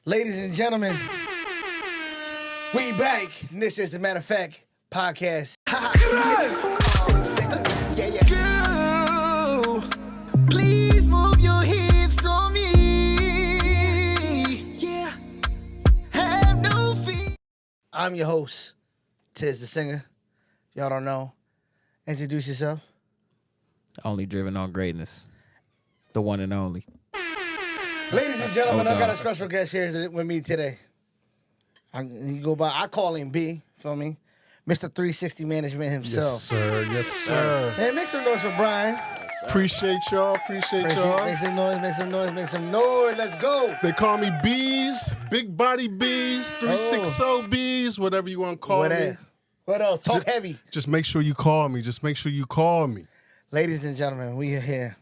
Ladies and gentlemen, we back. This is the Matter of Fact podcast. Girl, please move your hips on me. Yeah, have no fear. I'm your host, Tiz the Singer. Y'all don't know. Introduce yourself. Only driven on greatness. The one and only. Ladies and gentlemen, I got a God. special guest here with me today. I call him B, feel me? Mr. 360 Management himself. Yes, sir. Yes, sir. Hey, make some noise for Brian. Appreciate y'all. Appreciate y'all. Make some noise, make some noise, make some noise. Let's go. They call me Beez, Big Body Beez, 360 Beez, whatever you want to call me. What else? Talk Just- heavy. Just make sure you call me. Just make sure you call me. Ladies and gentlemen, we are here.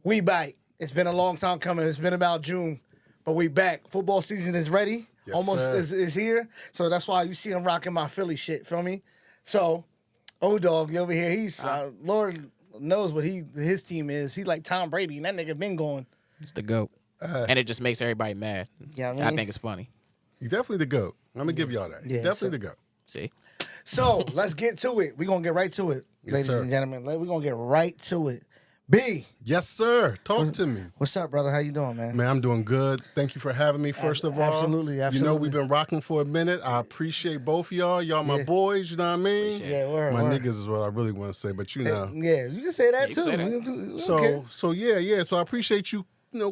We Byke. It's been a long time coming. It's been about June, but we back. Football season is ready. Yes, Almost sir. is here. So that's why you see him rocking my Philly shit. Feel me? So, O-Dog, you over here, he's, Lord knows what his team is. He like Tom Brady, and that nigga been going. It's the GOAT. And it just makes everybody mad. Yeah, I mean- I think it's funny. You definitely the GOAT. I'm going to give y'all that. Yeah, You definitely so- the GOAT. See? So, let's get to it. We're going to get right to it, Yes, ladies sir. and gentlemen. We're going to get right to it. B, Yes, sir. Talk to me. what's up, brother? How you doing, man? Man, I'm doing good. Thank you for having me, first of all. Absolutely, You know, absolutely. we've been rocking for a minute. I appreciate both of y'all. Y'all my Yeah. boys, you know what I mean? Appreciate Yeah, word, My word. niggas is what I really want to say, but you know. Yeah, you can say that You too. can say that. We can do- So, okay. yeah. So I appreciate you,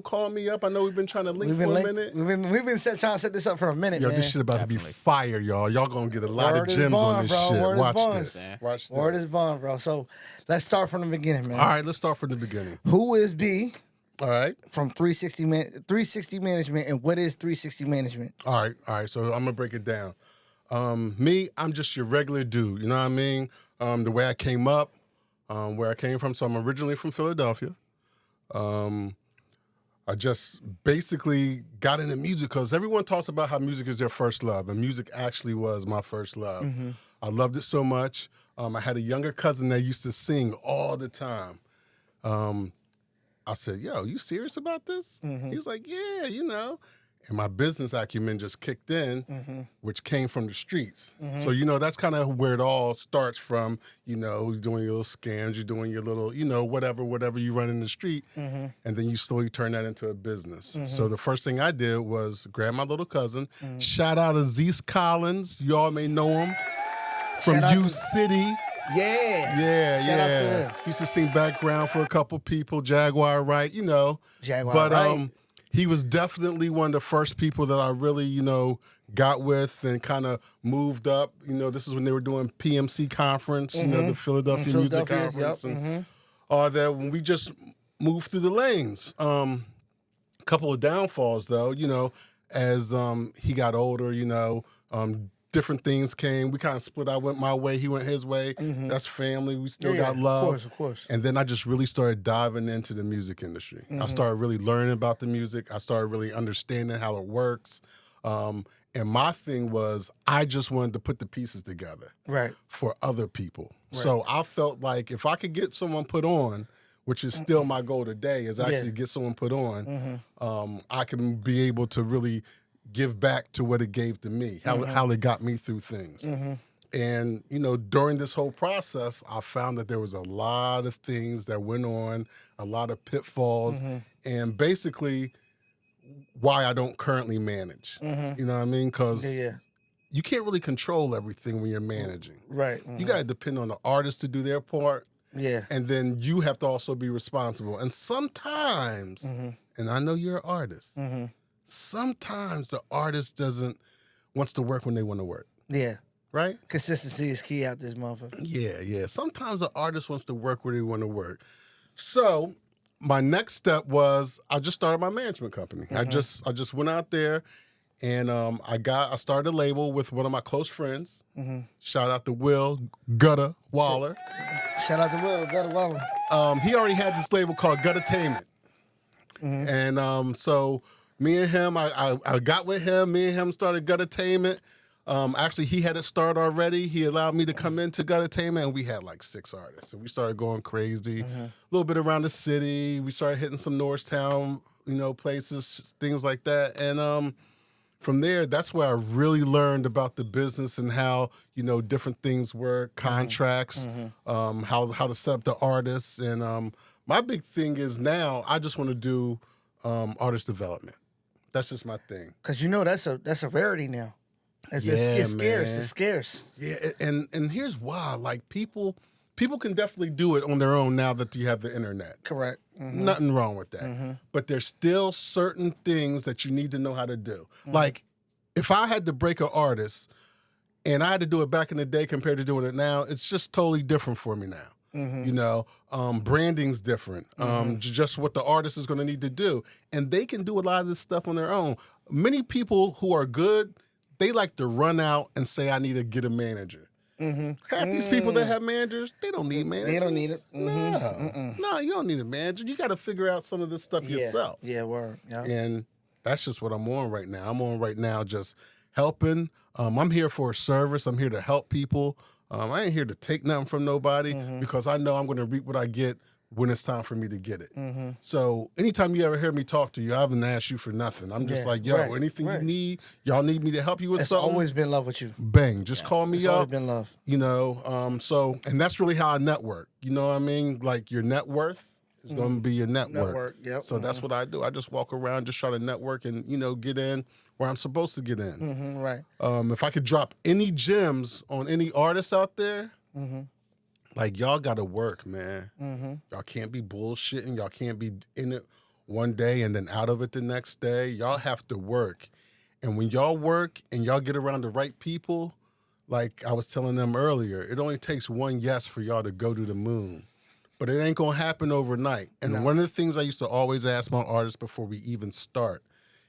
calling me up. I know we've been trying to link We've for been a linked- minute. We've been trying to set this up for a minute, Yo, man. this shit about to Definitely. be fire, y'all. Y'all gonna get a lot Word of is gems bond, on this bro. shit. Word is Watch bond. this. Yeah. Watch this. Word is bond, bro. So let's start from the beginning, man. All right, let's start from the beginning. Who is B All right. from 360 Management, and what is 360 Management? All right. So I'm gonna break it down. Me, I'm just your regular dude. You know what I mean? The way I came up, where I came from. So I'm originally from Philadelphia. I just basically got into music because everyone talks about how music is their first love, and music actually was my first love. I loved it so much. I had a younger cousin that used to sing all the time. I said, yo, you serious about this? He was like, yeah, And my business acumen just kicked in, which came from the streets. So, that's kind of where it all starts from. You're doing your little scams, you're doing your little, whatever you run in the street. And then you slowly turn that into a business. So the first thing I did was grab my little cousin. Shout out to Zeus Collins. You all may know him from Shout out U to- City. Yeah. Shout out to him. Used to sing background for a couple people, Jaguar Wright, Jaguar But Wright. he was definitely one of the first people that I really, got with and kind of moved up. This is when they were doing PMC conference, the Philadelphia Music Philadelphia, Conference, yep, and all that. When we just moved through the lanes. A couple of downfalls though, as he got older, different things came. We kind of split. I went my way, he went his way. That's family. We still got love. Of course. And then I just really started diving into the music industry. I started really learning about the music. I started really understanding how it works. And my thing was I just wanted to put the pieces together Right. for other people. So I felt like if I could get someone put on, which is still my goal today, is actually get someone put on, I can be able to really give back to what it gave to me, how it got me through things. And, during this whole process, I found that there was a lot of things that went on, a lot of pitfalls, and basically why I don't currently manage. You know what I mean? Because you can't really control everything when you're managing. Right. You got to depend on the artist to do their part, Yeah. and then you have to also be responsible. And sometimes, and I know you're an artist, sometimes the artist wants to work when they want to work, Yeah. right? Consistency is key out this motherfucker. Yeah. Sometimes the artist wants to work where they want to work. So my next step was I just started my management company. I just went out there and I started a label with one of my close friends. Shout out to Will Gutter Waller. Shout out to Will. Got a Waller. He already had this label called Guttainment. And so me and him, I got with him. Me and him started Guttainment. Actually, he had it start already. He allowed me to come into Guttainment, and we had like 6 artists. And we started going crazy. A little bit around the city. We started hitting some Norristown, places, things like that. And from there, that's where I really learned about the business and how, different things work, contracts, how to set up the artists. And my big thing is now I just want to do artist development. That's just my thing. Because that's a rarity now. It's scarce. Man. It's scarce. Yeah, and here's why. Like people can definitely do it on their own now that you have the internet. Correct. Mm-hmm. Nothing wrong with that. Mm-hmm. But there's still certain things that you need to know how to do. Like if I had to break an artist and I had to do it back in the day compared to doing it now, it's just totally different for me now. Branding's different. Just what the artist is going to need to do. And they can do a lot of this stuff on their own. Many people who are good, they like to run out and say, I need to get a manager. Half these people that have managers, they don't need managers. They don't need it. No, you don't need a manager. You got to figure out some of this stuff yourself. Yeah, word. Yeah. And that's just what I'm on right now. I'm on right now just helping. I'm here for a service. I'm here to help people. I ain't here to take nothing from nobody because I know I'm going to reap what I get when it's time for me to get it. So anytime you ever hear me talk to you, I haven't asked you for nothing. I'm just like, yo, anything you need, y'all need me to help you with something? It's always been love with you. Bang, just call me It's up. always been love. And that's really how I network. You know what I mean? Like your net worth is going to be your network. Yep. So that's what I do. I just walk around, just try to network and, get in where I'm supposed to get in. Right. If I could drop any gems on any artist out there, like y'all got to work, man. Y'all can't be bullshitting. Y'all can't be in it one day and then out of it the next day. Y'all have to work. And when y'all work and y'all get around the right people, like I was telling them earlier, it only takes one yes for y'all to go to the moon. But it ain't going to happen overnight. And one of the things I used to always ask my artists before we even start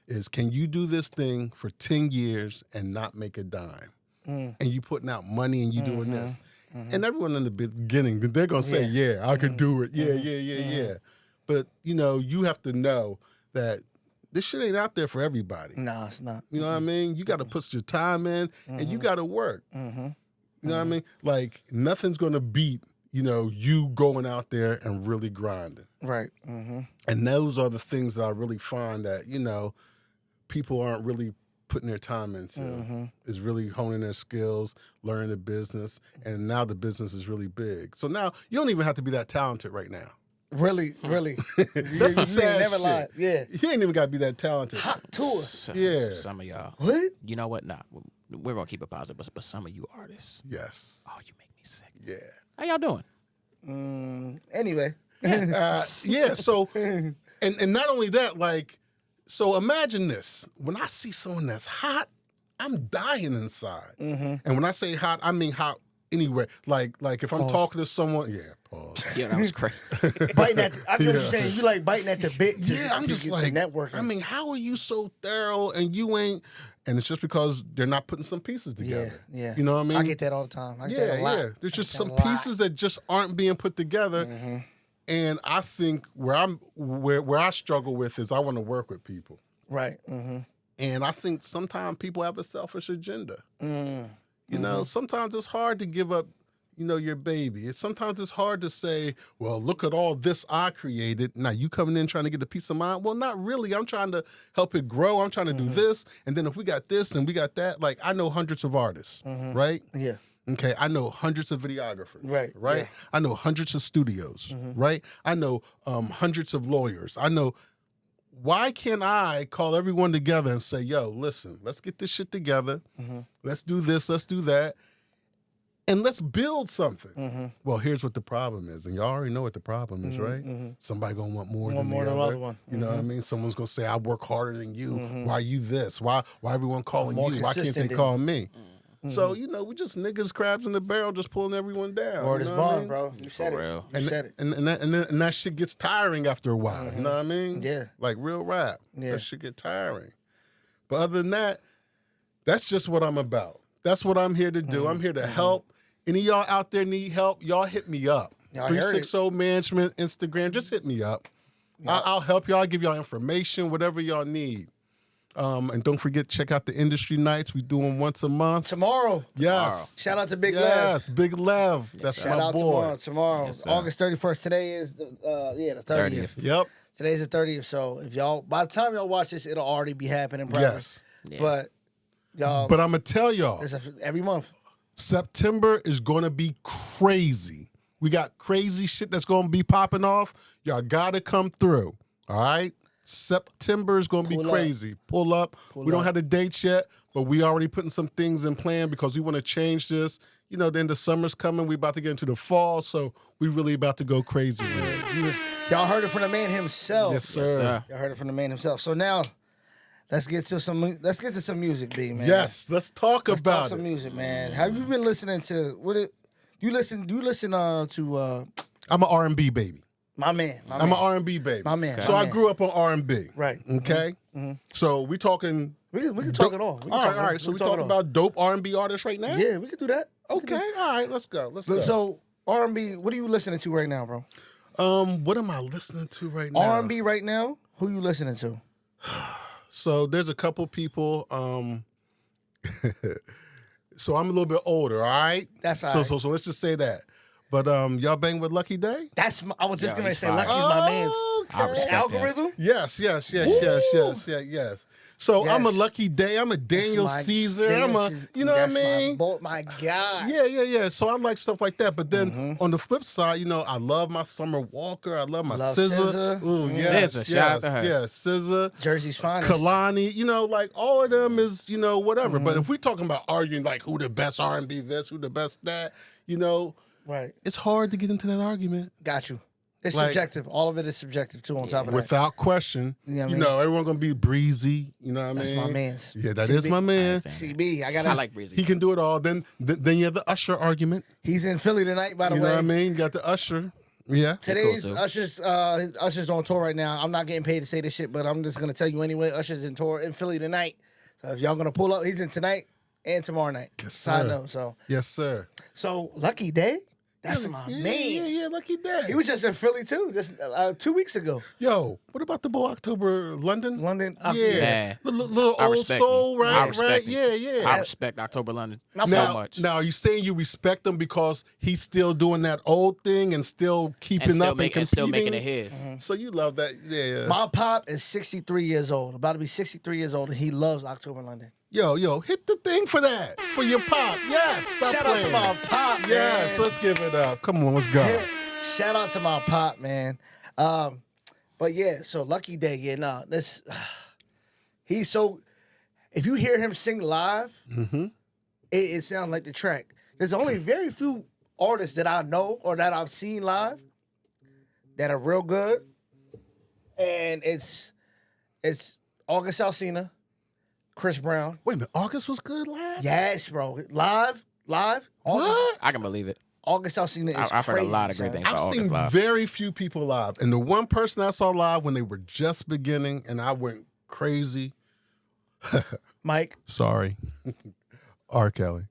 is, can you do this thing for 10 years and not make a dime? And you putting out money and you doing this. And everyone in the beginning, they're going to say, yeah, I can do it. Yeah. But, you have to know that this shit ain't out there for everybody. No, it's not. You know what I mean? You got to put your time in and you got to work. You know what I mean? Like, nothing's going to beat, you going out there and really grinding. Right. And those are the things that I really find that, people aren't really putting their time into, is really honing their skills, learning the business, and now the business is really big. So now you don't even have to be that talented right now. Really. That's the sad never shit. Lied. Yeah. You ain't even got to be that talented. Hot tour. Yeah. Some of y'all. What? You know what? Nah, we're going to keep it positive, but some of you artists. Yes. Oh, you make me sick. Yeah. How y'all doing? Anyway. So, and not only that, like, so imagine this. When I see someone that's hot, I'm dying inside. And when I say hot, I mean hot anywhere. Like if I'm talking to someone, pause. Yeah, that was crazy. Biting at I get what you're saying. You like biting at the bit. I'm just like, networking. I mean, how are you so thorough and you ain't, and it's just because they're not putting some pieces together. Yeah. You know what I mean? I get that all the time. I get that a lot. There's just some pieces that just aren't being put together. And I think where I struggle with is I want to work with people. Right. And I think sometimes people have a selfish agenda. You know, sometimes it's hard to give up, your baby. Sometimes it's hard to say, well, look at all this I created. Now you coming in trying to get a piece of mine? Well, not really. I'm trying to help it grow. I'm trying to do this. And then if we got this and we got that, like I know hundreds of artists, right? Yeah. Okay, I know hundreds of videographers, Right? Yeah. I know hundreds of studios, right? I know hundreds of lawyers. I know. Why can't I call everyone together and say, yo, listen, let's get this shit together. Let's do this, let's do that, and let's build something. Well, here's what the problem is, and y'all already know what the problem is, right? Somebody gonna want more than the other one. You know what I mean? Someone's gonna say, I work harder than you. Why you this? Why everyone calling you? Why can't they call me? So, we just niggas, crabs in the barrel, just pulling everyone down. Word is what I bond, mean? bro. You said it. You said it. And that shit gets tiring after a while. You know what I mean? Yeah. Like real rap. Yeah. That shit get tiring. But other than that, that's just what I'm about. That's what I'm here to do. I'm here to help. Any of y'all out there need help, y'all hit me up. Y'all heard it. 360 Management, Instagram, just hit me up. I'll help y'all, give y'all information, whatever y'all need. And don't forget, check out the industry nights. We do them once a month. Tomorrow. Yes. Shout out to Big Lev. Yes, Big Lev. That's Shout my out boy. tomorrow. Yes, sir. August 31st. Today is the 30th. Yep. Today's the 30th. So if y'all, by the time y'all watch this, it'll already be happening. Probably. Yes. Yeah. But y'all, But I'm gonna tell y'all, it's every month. September is gonna be crazy. We got crazy shit that's gonna be popping off. Y'all gotta come through. All right. September is gonna be Pull up. crazy. Pull up. We don't up. have the dates yet, but we already putting some things in plan because we want to change this. You know, then the summer's coming. We about to get into the fall, so we really about to go crazy, man. Y'all heard it from the man himself. Yes, sir. Yes, sir. Y'all heard it from the man himself. So now, let's get to some music, B, man. Yes, let's talk Let's about talk some it. music, man. Have you been listening to do you listen to I'm an R&B baby. my man? I'm an R&B baby. My man, So my I man. grew up on R&B. Right. Okay. So we talking. We can talk it all. We can All talk right. So we we can talk it talking all. about dope R&B artists right now. Yeah, we can do that. Okay. All right. Let's go. Let's go. So R&B, what are you listening to right now, bro? What am I listening to right now? R&B right now. Who you listening to? So there's a couple people. So I'm a little bit older. All right. That's all so right. so let's just say that. But y'all bang with Lucky Day? I was just Yo, gonna he's say, fire. Lucky's my man's. I respect that. Algorithm. Yes. So I'm a Yes. Lucky Day. I'm a Daniel My- Caesar. Daniel You know what I that's mean? My God. Yeah. So I like stuff like that. But then Mm-hmm. on the flip side, you know, I love my Summer Walker. I love my Love SZA. SZA. Ooh, yes, SZA, shout out to her. Yeah, SZA. Jersey's finest. Kalani, you know, like all of them is, you know, whatever. Mm-hmm. But if we're talking about arguing like who the best R&B this, who the best that, you know, Right. it's hard to get into that argument. Got you. It's Like- subjective. All of it is subjective too. On top of that, Without question. You know what I You mean? know, everyone gonna be breezy. You know what I that's mean? my man's. Yeah, that is CB. my man. CB. I I like Breezy. He can do it all. Then you have the Usher argument. He's in Philly tonight, by the You way. know what I mean? You got the Usher. Yeah. Today's Cool, too. Usher's on tour right now. I'm not getting paid to say this shit, but I'm just gonna tell you anyway. Usher's in tour in Philly tonight. So if y'all gonna pull up, he's in tonight and tomorrow night. Yes, Side sir. note. Yes, sir. So Lucky Day, that's my man. Yeah, Lucky Day. He was just in Philly too, just 2 weeks ago. Yo, what about the boy October London? London. Yeah. Yeah. Little I old respect soul, him. I right? respect Right? him. Yeah. I respect October London Now- so much. Now, are you saying you respect him because he's still doing that old thing and still keeping and still, up and competing? still making it his. So you love that, yeah. My pop is 63 years old, about to be 63 years old, and he loves October London. Yo, hit the thing for that, for your pop. Yes, stop Shout out playing. to my pop, man. Yes, let's give it up. Come on, let's go. Shout out to my pop, man. But yeah, so Lucky Day, yeah, nah, this he's so. If you hear him sing live, it sounds like the track. There's only very few artists that I know or that I've seen live that are real good, and it's August Alsina, Chris Brown. Wait a minute, August was good last? Yes, bro, live. August, What? I can believe it. August Alsina is I've heard a crazy, lot of great son. things. I've August seen live. very few people live. And the one person I saw live when they were just beginning and I went crazy, Mike. sorry, R. Kelly.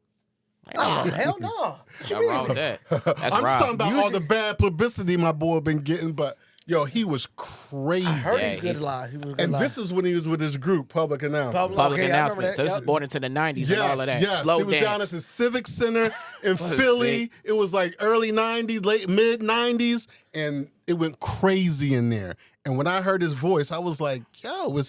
Oh, hell no. What you Nothing wrong mean? with that. That's I'm just Rob. talking about all the bad publicity my boy been getting, but yo, he was crazy. I heard Yeah, he was good he's- live. He was good And live. this is when he was with his group, Public Announcement. Public Okay, I remember announcement. that. So this is Yep. born into the 90s and all of that. Yes, Slow he was dance. down at the Civic Center in Was Philly. sick. It was like early 90s, mid 90s, and it went crazy in there. And when I heard his voice, I was like, yo, is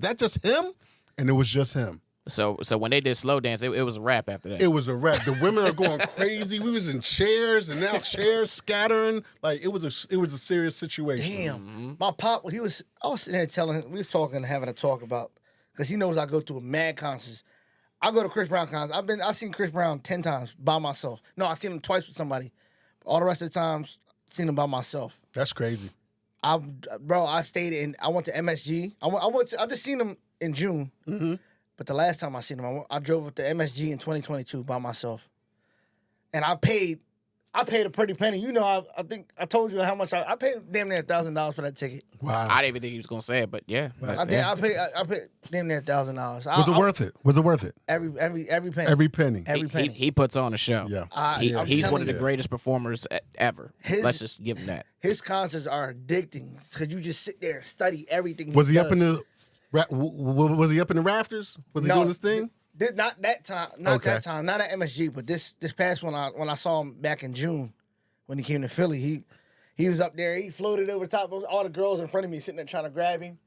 that just him? And it was just him. So when they did slow dance, it was a rap after that. It was a wrap. The women are going crazy. We was in chairs, and now chairs scattering. Like it was a serious situation. Damn. My pop, I was sitting there telling, we was talking, having a talk about, because he knows I go to mad concerts. I go to Chris Brown concerts. I've seen Chris Brown 10 times by myself. No, I've seen him twice with somebody. All the rest of the times, seen him by myself. That's crazy. I stayed in, I went to MSG. I just seen him in June. Mm-hmm. But the last time I seen him, I drove up to MSG in 2022 by myself. And I paid a pretty penny. You know, I think I told you how much I paid damn near $1,000 for that ticket. Wow. I didn't even think he was gonna say it, but yeah. I paid damn near $1,000. Was it worth it? Was it worth it? Every penny. Every penny. Every penny. He puts on a show. Yeah. I'm He's telling one of the you. greatest performers ever. Let's just give him that. His concerts are addicting because you just sit there and study everything. Was he up does. in the? Was he up in the rafters? Was he doing his thing? Not that time. Not Okay. that time. Not at MSG. But this past one, when I saw him back in June, when he came to Philly, he was up there. He floated over the top of all the girls in front of me, sitting there trying to grab him.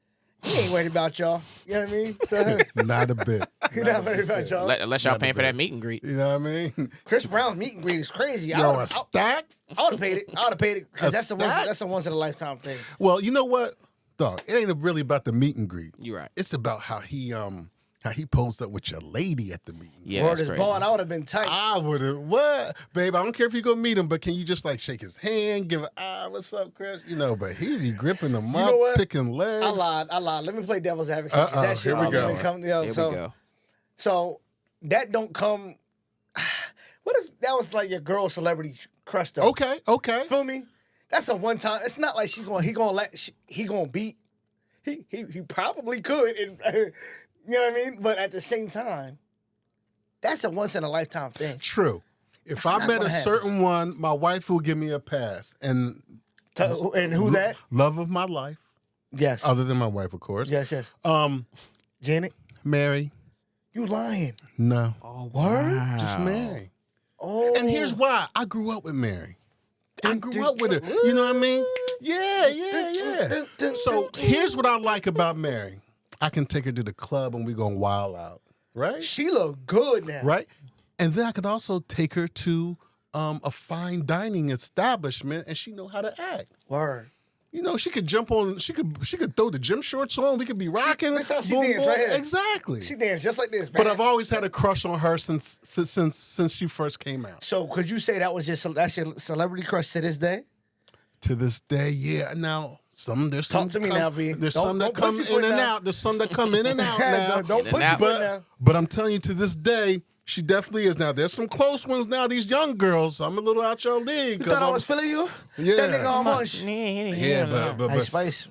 he ain't worried about y'all. You know what I mean? So, Not a bit. he not worried about y'all. Unless y'all Not paying a for that bit. meet and greet. You know what I mean? Chris Brown's meet and greet is crazy. Yo, a stack? I would have paid it. I would have paid it A because that's stack? a once in a lifetime thing. Well, you know what, dog? It ain't really about the meet and greet. You right. It's about how he posed up with your lady at the meeting. Yeah, Word that's is crazy. born. I would have been tight. I would have, what? Babe, I don't care if you go meet him, but can you just like shake his hand, give what's up, Chris? You know, but he be gripping them You up, know what? picking legs. I lied. Let me play devil's advocate. 'Cause that shit here we don't go. even come. Yo, Here so, we go. so that don't come. What if that was like your girl celebrity crush though? Okay. Feel me? That's a one time. It's not like he gonna beat. He probably could, and you know what I mean. But at the same time, that's a once in a lifetime thing. True. If That's I not met a gonna happen. certain one, my wife will give me a pass. And And who that? Love of my life, Yes. other than my wife, of course. Yes. Janet, Mary, you lying? no, Oh, Word? just Mary. Oh. And here's why: I grew up with Mary. I Dun, grew dun, up with her. dun. You know what I mean? Yeah. So here's what I like about Mary. I can take her to the club and we gonna wild out, right? She look good now. Right? And then I could also take her to a fine dining establishment and she know how to act. Word. You know, she could jump on, she could throw the gym shorts on, we could be rocking. That's how she boom, dance boom. right here. Exactly. She danced just like this. But I've always had a crush on her since she first came out. So could you say that's your celebrity crush to this day? To this day, yeah. Now, there's some Talk to me now, B. There's Don't- some that don't come pussyfoot in and now. out. There's some that come in and out now. Don't In and push out. it now. But I'm telling you, to this day, she definitely is. Now, there's some close ones now. These young girls, I'm a little out your league. You thought I was feeling you? Yeah. That nigga on munch. Yeah, but Hey, Spice.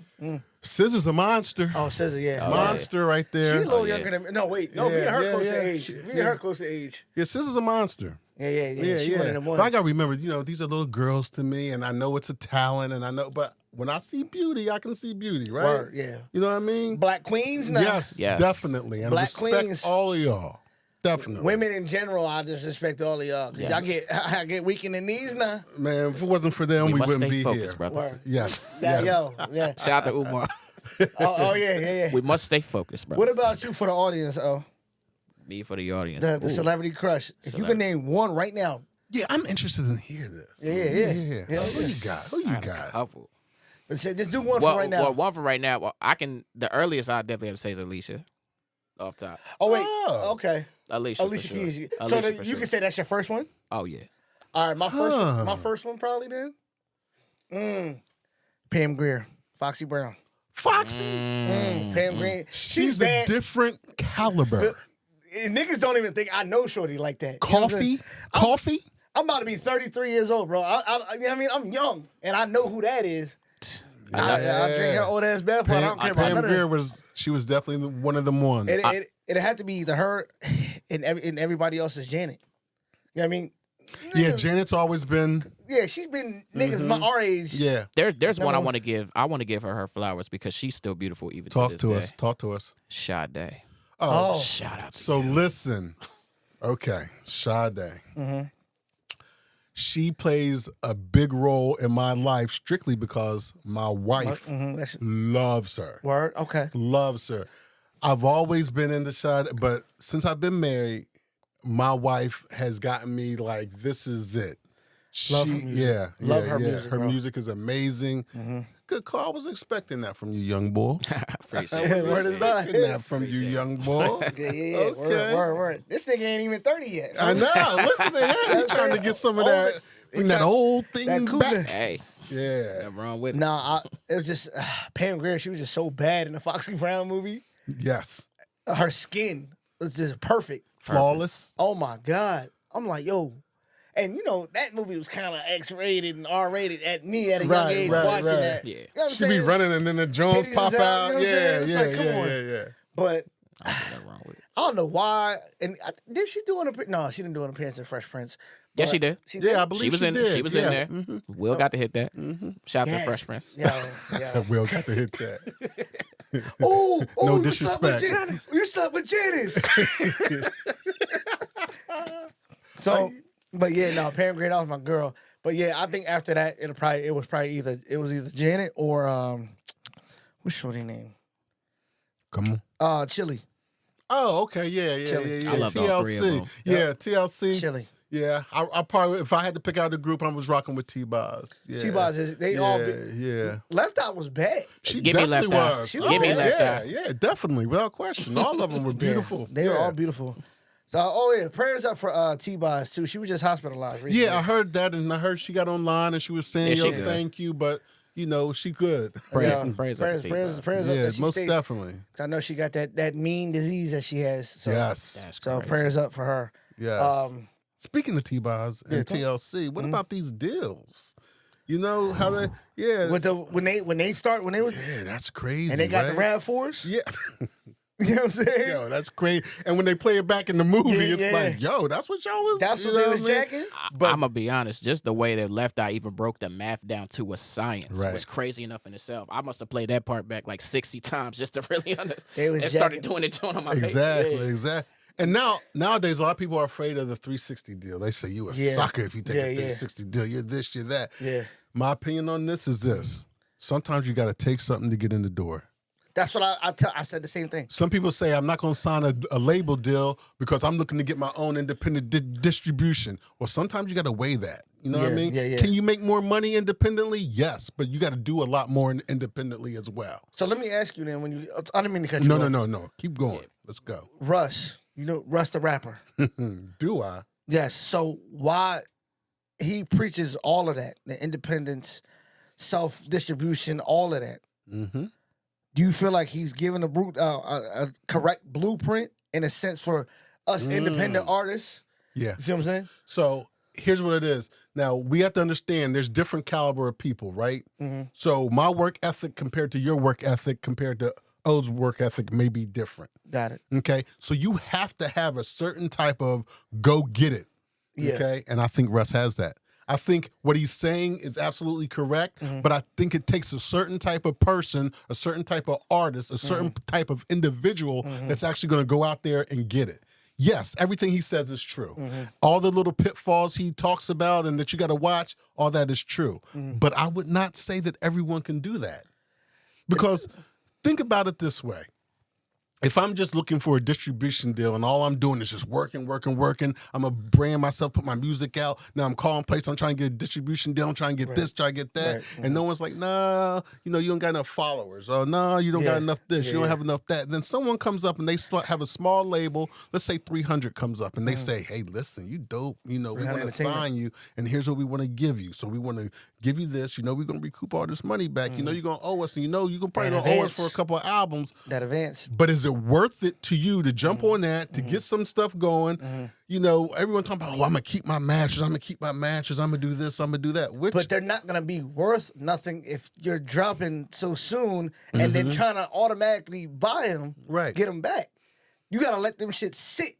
SZA's a monster. Oh, SZA, yeah. Monster right She there. a little yeah. younger than me. No, wait. No, me Yeah, and her yeah, close to yeah. age. Me and her close to age. Yeah, SZA's a monster. Yeah. She one of them ones. But I gotta remember, these are little girls to me, and I know it's a talent, and I know, but when I see beauty, I can see beauty, right? Word, yeah. You know what I mean? Black queens now. Yes, Yes. definitely. And Black respect queens. all of y'all. Definitely. Women in general, I just respect all of y'all. Cause I get weak in the knees now. Man, if it wasn't for them, We we must wouldn't stay be focused, here. brother. Word. Yes. Yeah, yes. yo, yeah. Shout out to Umar. Oh, yeah. We must stay focused, brother. What about you for the audience? Oh, me for the audience? the Ooh. celebrity crush. If you can name one right now, Yeah, I'm interested in hear this. Yeah. So who you got? Who you I got a got? couple. but say, just do one Well, for right now. well, one for right now. Well, I can. The earliest I definitely have to say is Alicia. Off top, Oh wait, Oh. okay. Alicia. Alicia for sure. Keys. So Alicia for you sure. can say that's your first one. Oh yeah. All right, my Huh. first one probably then. Pam Grier, Foxy Brown. Foxy. Pam Grier. She's a bad. different caliber. And niggas don't even think I know shorty like that. You know what I'm saying? Coffee? I'm about to be 33 years old, bro. You know what I mean? I'm young, and I know who that is. I drink her old ass bath. I don't care about Pam none of Grier that. she was definitely one of them ones. It had to be either her and everybody else is Janet. You know what I mean? Yeah, Niggas- Janet's always been. Yeah, she's been niggas our age. Yeah, There's one I No. want to give. I want to give her flowers because she's still beautiful even talk to this to day. us. Talk to us. Sade. Oh. Shout out to So you. listen, okay, Sade. She plays a big role in my life strictly because my wife That's loves her. word. Okay. Loves her. I've always been into Sade, but since I've been married, my wife has gotten me like, this is it. Love her music. Yeah, Love yeah, her yeah. music, Her bro. music is amazing. Good call. I was expecting that from you, young boy. Appreciate it. Word is bond. Expecting that from you, young boy. Yeah. Okay. Word. This nigga ain't even 30 yet. I know. Listen to him. He's trying to get some of that, that old thing that cougar. back. Hey, Yeah. nothing wrong with it. Nah, it was just Pam Grier. She was just so bad in the Foxy Brown movie. Yes. Her skin was just perfect. Flawless. Oh my God. I'm like, yo. And you know, that movie was kind of X-rated and R-rated at me at a young Right, age right, watching right. that. Yeah. You know what I'm She be saying? running and then the Jones Titties pop is out. out, you know what I'm Yeah, saying? It's yeah, like, come yeah, on. yeah. But Nothing wrong with it. I don't know why. And did she do an appearance? No, she didn't do an appearance in Fresh Prince. Yeah, But she did. She Yeah, I did? believe She was in. did. She was Yeah. in there. Will got to hit that. Shout out to Fresh Prince. Yeah. Will got to hit that. Oh, No you slept with disrespect. You slept with Janice. So, but yeah, no, Pam Grier, that was my girl. But yeah, I think after that, it was either Janet or what's shorty name? Come on. Chili. Oh, okay. Yeah. Chili. I love all three of TLC. them. Yeah, TLC. Chili. Yeah, I probably, if I had to pick out the group, I was rocking with T-Boz. Yeah. T-Boz is, they yeah, all, yeah. Left Out was bad. She Give me definitely Left Eye. was. She Give me Left yeah, Eye. yeah, definitely, without question. All of them were beautiful. Yeah, they were all beautiful. So, prayers up for T-Boz, too. She was just hospitalized recently. Yeah, I heard that, and I heard she got online and she was saying, Yeah, she yo, good. thank you, but, you know, she good. Praise up to prayers T-Boz. up Yeah, that she most stayed. definitely. 'Cause I know she got that mean disease that she has. So, Yes, That's So crazy. prayers up for her. yes. Speaking of T-Boz and TLC, what about these deals? You know how they, With when they was yeah, that's crazy. and they got the right? RAV4s. Yeah. You know what I'm saying? Yo, that's crazy. And when they play it back in the movie, Yeah, it's yeah. like, yo, that's what y'all was. That's you what they know was I mean? jacking. But- I'm gonna be honest, just the way that Left Eye even broke the math down to a science Right. was crazy enough in itself. I must have played that part back like 60 times just to really understand. They was And started jacking. doing it on my Exactly, face. exactly. And nowadays, a lot of people are afraid of the 360 deal. They say you a Yeah. sucker if you take Yeah, a yeah. 360 deal. You're this, you're that. Yeah. My opinion on this is this: sometimes you got to take something to get in the door. That's what I said the same thing. Some people say I'm not going to sign a label deal because I'm looking to get my own independent distribution. Well, sometimes you got to weigh that. You know what I Yeah, mean? yeah, yeah. Can you make more money independently? Yes, but you got to do a lot more independently as well. So let me ask you then, when you, I didn't mean to cut you No, off. no. Keep going. Let's go. Russ, you know Russ the rapper. Do I? Yes. So why he preaches all of that, the independence, self-distribution, all of that. Mm-hmm. Do you feel like he's given a correct blueprint in a sense for us independent artists? Yeah. You see what I'm saying? So here's what it is. Now, we have to understand there's different caliber of people, right? So my work ethic compared to your work ethic compared to O's work ethic may be different. Got it. Okay? So you have to have a certain type of go get it. Yeah. Okay? And I think Russ has that. I think what he's saying is absolutely correct, but I think it takes a certain type of person, a certain type of artist, a certain type of individual that's actually going to go out there and get it. Yes, everything he says is true. All the little pitfalls he talks about and that you got to watch, all that is true. But I would not say that everyone can do that. Because think about it this way. If I'm just looking for a distribution deal and all I'm doing is just working, I'm going to brand myself, put my music out. Now I'm calling places, I'm trying to get a distribution deal, I'm trying to get this, trying to get that. Right. And no one's like, nah, you know, you don't got enough followers. Or nah, you don't got enough this, you don't have enough that. And then someone comes up and they have a small label, let's say 300 comes up and they say, hey, listen, you dope. You know, we want to Entertainment. sign you and here's what we want to give you. So we want to give you this. You know, we're going to recoup all this money back. You know, you're going to owe us. And you know, you're probably That going to owe us advance. for a couple of albums. That advance. But is it worth it to you to jump on that, to get some stuff going? You know, everyone talking about, oh, I'm going to keep my masters, I'm going to keep my masters, I'm going to do this, I'm going to do that. Which, But they're not going to be worth nothing if you're dropping so soon and then trying to automatically buy them, Right. get them back. You got to let them shit sit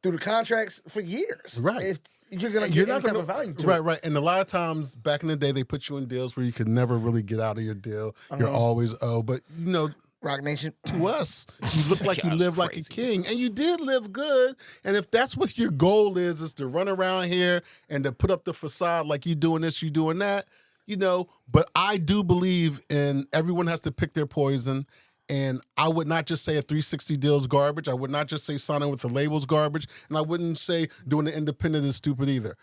through the contracts for years. Right. If you're going to get any type of value to it. Right. And a lot of times back in the day, they put you in deals where you could never really get out of your deal. You're always owed. But, you know, Rock Nation. to us, you look like you That's live like a crazy. king, and you did live good. And if that's what your goal is to run around here and to put up the facade like you doing this, you doing that, you know. But I do believe in everyone has to pick their poison. And I would not just say a 360 deal is garbage. I would not just say signing with the labels garbage. And I wouldn't say doing the independent is stupid either.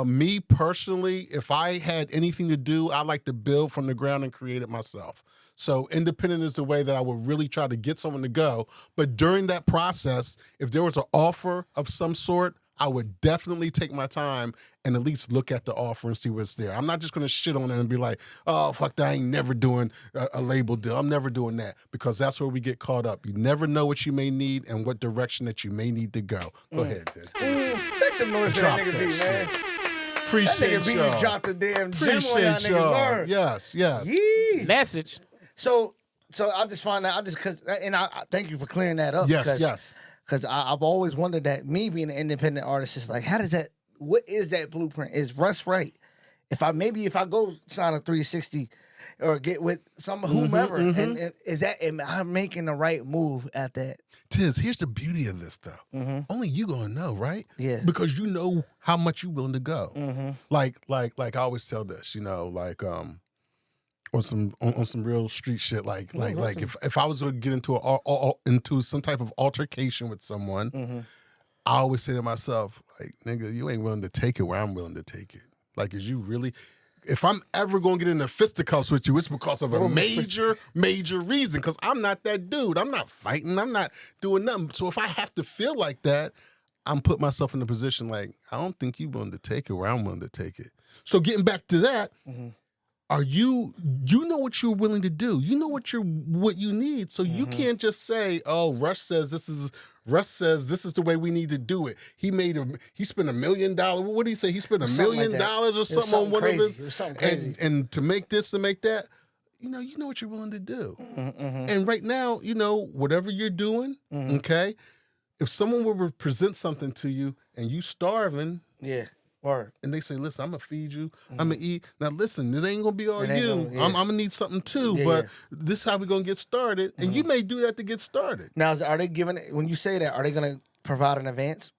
Me personally, if I had anything to do, I like to build from the ground and create it myself. So independent is the way that I would really try to get someone to go. But during that process, if there was an offer of some sort, I would definitely take my time and at least look at the offer and see what's there. I'm not just going to shit on it and be like, oh, fuck that, I ain't never doing a label deal. I'm never doing that, because that's where we get caught up. You never know what you may need and what direction that you may need to go. Go ahead, Diz. Make some noise for that Drop nigga that beat, man. That Appreciate nigga Beez y'all. dropped a damn gem on y'all Appreciate niggas' y'all. word. Yes. Yee. Message. So I just find out, I thank you for clearing that up. Yes. Because I've always wondered that, me being an independent artist, is like, what is that blueprint? Is Russ right? If I go sign a 360 or get with some whomever, and am I making the right move at that? Tiz, here's the beauty of this, though. Only you gonna know, right? Yeah. Because you know how much you willing to go. Like I always tell this, you know, like on some real street shit. Like if I was going to get into some type of altercation with someone, I always say to myself, like, nigga, you ain't willing to take it where I'm willing to take it. Like, is you really? If I'm ever going to get into fisticuffs with you, it's because of a major reason. Because I'm not that dude. I'm not fighting. I'm not doing nothing. So if I have to feel like that, I'm putting myself in a position like, I don't think you're willing to take it where I'm willing to take it. So getting back to that, are you know what you're willing to do. You know what you need. So you can't just say, oh, Russ says this is the way we need to do it. He spent $1 million. What did he say? He spent $1 million or something on one crazy. of his. It was something crazy. And to make this, to make that, you know what you're willing to do. And right now, whatever you're doing, okay, if someone were to present something to you and you starving, Word. and they say, listen, I'm going to feed you. I'm going to eat. Now, listen, this ain't going to be all you. I'm going to need something too, but this is how we're going to get started. And you may do that to get started. Now, are they when you say that, are they going to provide an advance?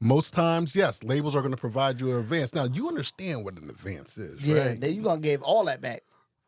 Most times, yes. Labels are going to provide you an advance. Now, you understand what an advance is, right? Yeah, you're going to give all that back.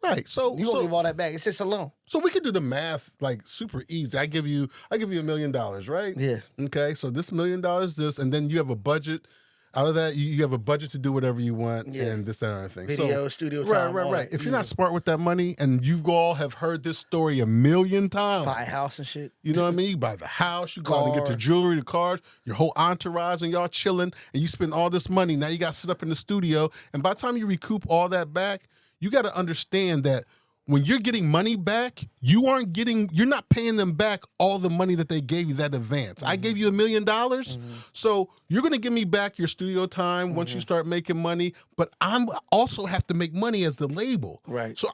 Right. So you're going to give all that back. It's just a loan. So we could do the math like super easy. I give you $1 million, right? Yeah. Okay. So this $1 million, this, and then you have a budget. Out of that, you have a budget to do whatever you want and this and other thing. Video, studio time. Right. If you're not smart with that money, and you all have heard this story 1,000,000 times. Buy a house and shit. You know what I mean? You buy the house, you go out and get the jewelry, the cars, your whole entourage, and y'all chilling, and you spend all this money. Now you got to sit up in the studio, and by the time you recoup all that back, you got to understand that when you're getting money back, you're not paying them back all the money that they gave you that advance. I gave you $1 million, so you're going to give me back your studio time once you start making money, but I'm also have to make money as the label. Right. So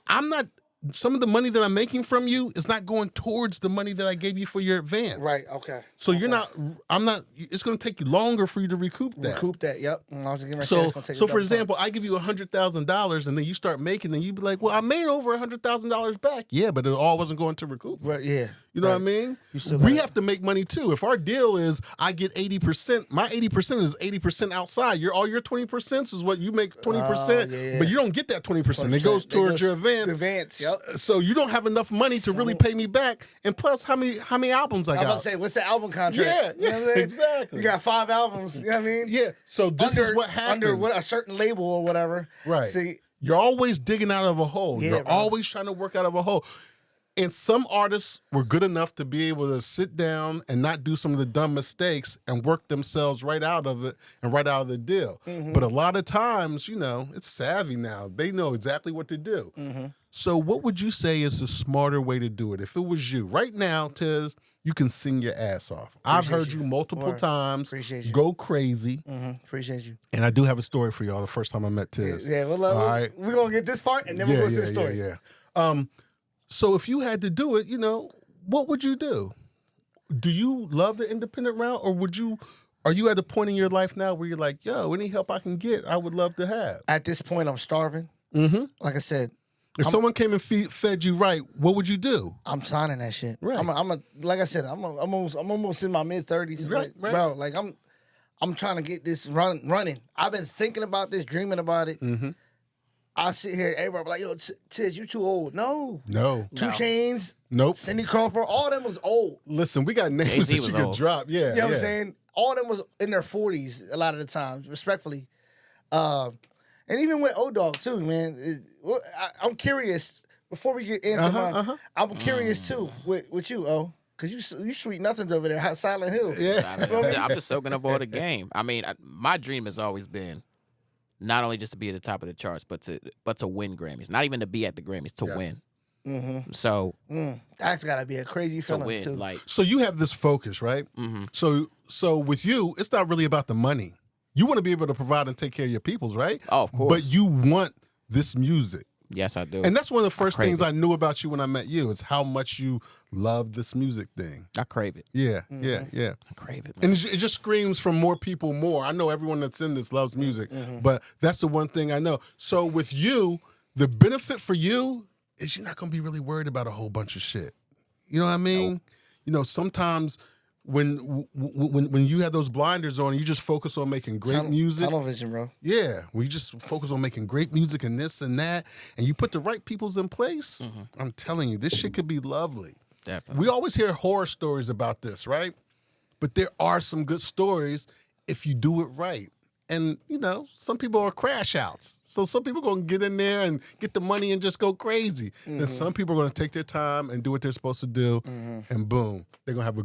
some of the money that I'm making from you is not going towards the money that I gave you for your advance. Right, okay. So it's going to take you longer for you to recoup that. Recoup that, yep. I was gonna say So, it's gonna take so for example, I give you $100,000 and then you start making, and you be like, well, I made over $100,000 back. Yeah, but it all wasn't going to recoup. Right, yeah. You know what I mean? We have to make money too. If our deal is I get 80%, my 80% is 80% outside. All your 20% is what you make 20%, but you don't get that 20%. It goes towards your advance. Advance, yep. So you don't have enough money to really pay me back. And plus, how many albums I got? I was about to say, what's the album contract? Yeah, you know what I'm saying? exactly. You got 5 albums. You know what I mean? Yeah. So this is what happens under a certain label or whatever. Right. See, you're always digging out of a hole. Yeah, You're always trying to work out of a hole. And some artists were good enough to be able to sit down and not do some of the dumb mistakes and work themselves right out of it and right out of the deal. But a lot of times, it's savvy now. They know exactly what to do. So what would you say is the smarter way to do it? If it was you, right now, Tiz, you can sing your ass off. I've heard you multiple times. Appreciate you. Go crazy. Appreciate you. And I do have a story for y'all the first time I met Tiz. Yeah, all right. We're going to get this part, and then we'll go to the story. Yeah. So if you had to do it, what would you do? Do you love the independent route, or are you at a point in your life now where you're like, yo, any help I can get, I would love to have? At this point, I'm starving. Like I said, if someone came and fed you right, what would you do? I'm signing that shit. Right. Like I said, I'm almost in my mid-30s. Right. Bro, like I'm trying to get this running. I've been thinking about this, dreaming about it. I sit here, everybody be like, yo, Tiz, you too old. No. 2 Chainz. Nope. Cindy Crawford, all them was old. Listen, we got names that you could drop. Yeah. You know what I'm saying? All them was in their 40s a lot of the times, respectfully. And even with O-Dog, too, man. I'm curious, before we get into mine, I'm curious, too, with you, O. Because you sweet nothings over there, Silent Hill. Yeah. I'm just soaking up all the game. I mean, my dream has always been not only just to be at the top of the charts, but to win Grammys. Not even to be at the Grammys, to win. So that's gotta be a crazy feeling too. So you have this focus, right? So with you, it's not really about the money. You want to be able to provide and take care of your peoples, right? Oh, of course. But you want this music. Yes, I do. And that's one of the first things I knew about you when I met you, is how much you love this music thing. I crave it. Yeah. I crave it, man. And it just screams from more people more. I know everyone that's in this loves music, but that's the one thing I know. So with you, the benefit for you is you're not going to be really worried about a whole bunch of shit. You know what I mean? Nope. Sometimes when you have those blinders on, you just focus on making great music. Tunnel vision, bro. Yeah, we just focus on making great music and this and that, and you put the right peoples in place. I'm telling you, this shit could be lovely. Definitely. We always hear horror stories about this, right? But there are some good stories if you do it right. And, you know, some people are crash outs. So some people are going to get in there and get the money and just go crazy. Then some people are going to take their time and do what they're supposed to do, and boom, they're going to have a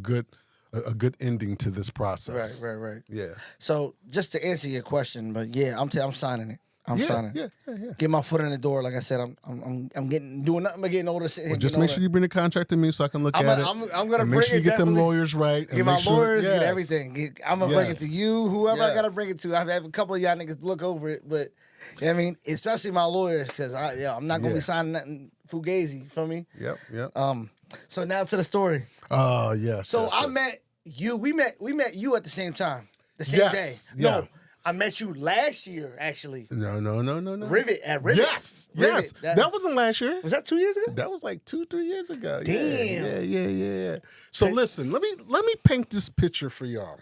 good ending to this process. Right. Yeah. So just to answer your question, but yeah, I'm signing it. I'm signing. Yeah. Get my foot in the door. Like I said, I'm doing nothing but getting older. Well, just make sure you bring the contract to me so I can look at it. I'm gonna and bring make sure it. you get them definitely. lawyers right. Get and my make sure, lawyers, yes. get everything. I'm gonna bring it to you, whoever I gotta Yes. bring it to. I have a couple of y'all niggas to look over it, but I mean, especially my lawyers, because I'm not gonna be signing nothing fugazi for me. Yep. So now to the story. Oh, yes. So yes, I yes. met you. We met you at the same time, the same Yes, day. yeah. No, I met you last year actually. No. Rivet at Rivet. Yes. Rivet. That wasn't last year. Was that 2 years ago? That was like 2-3 years ago. Damn. Yeah. So listen, let me paint this picture for y'all.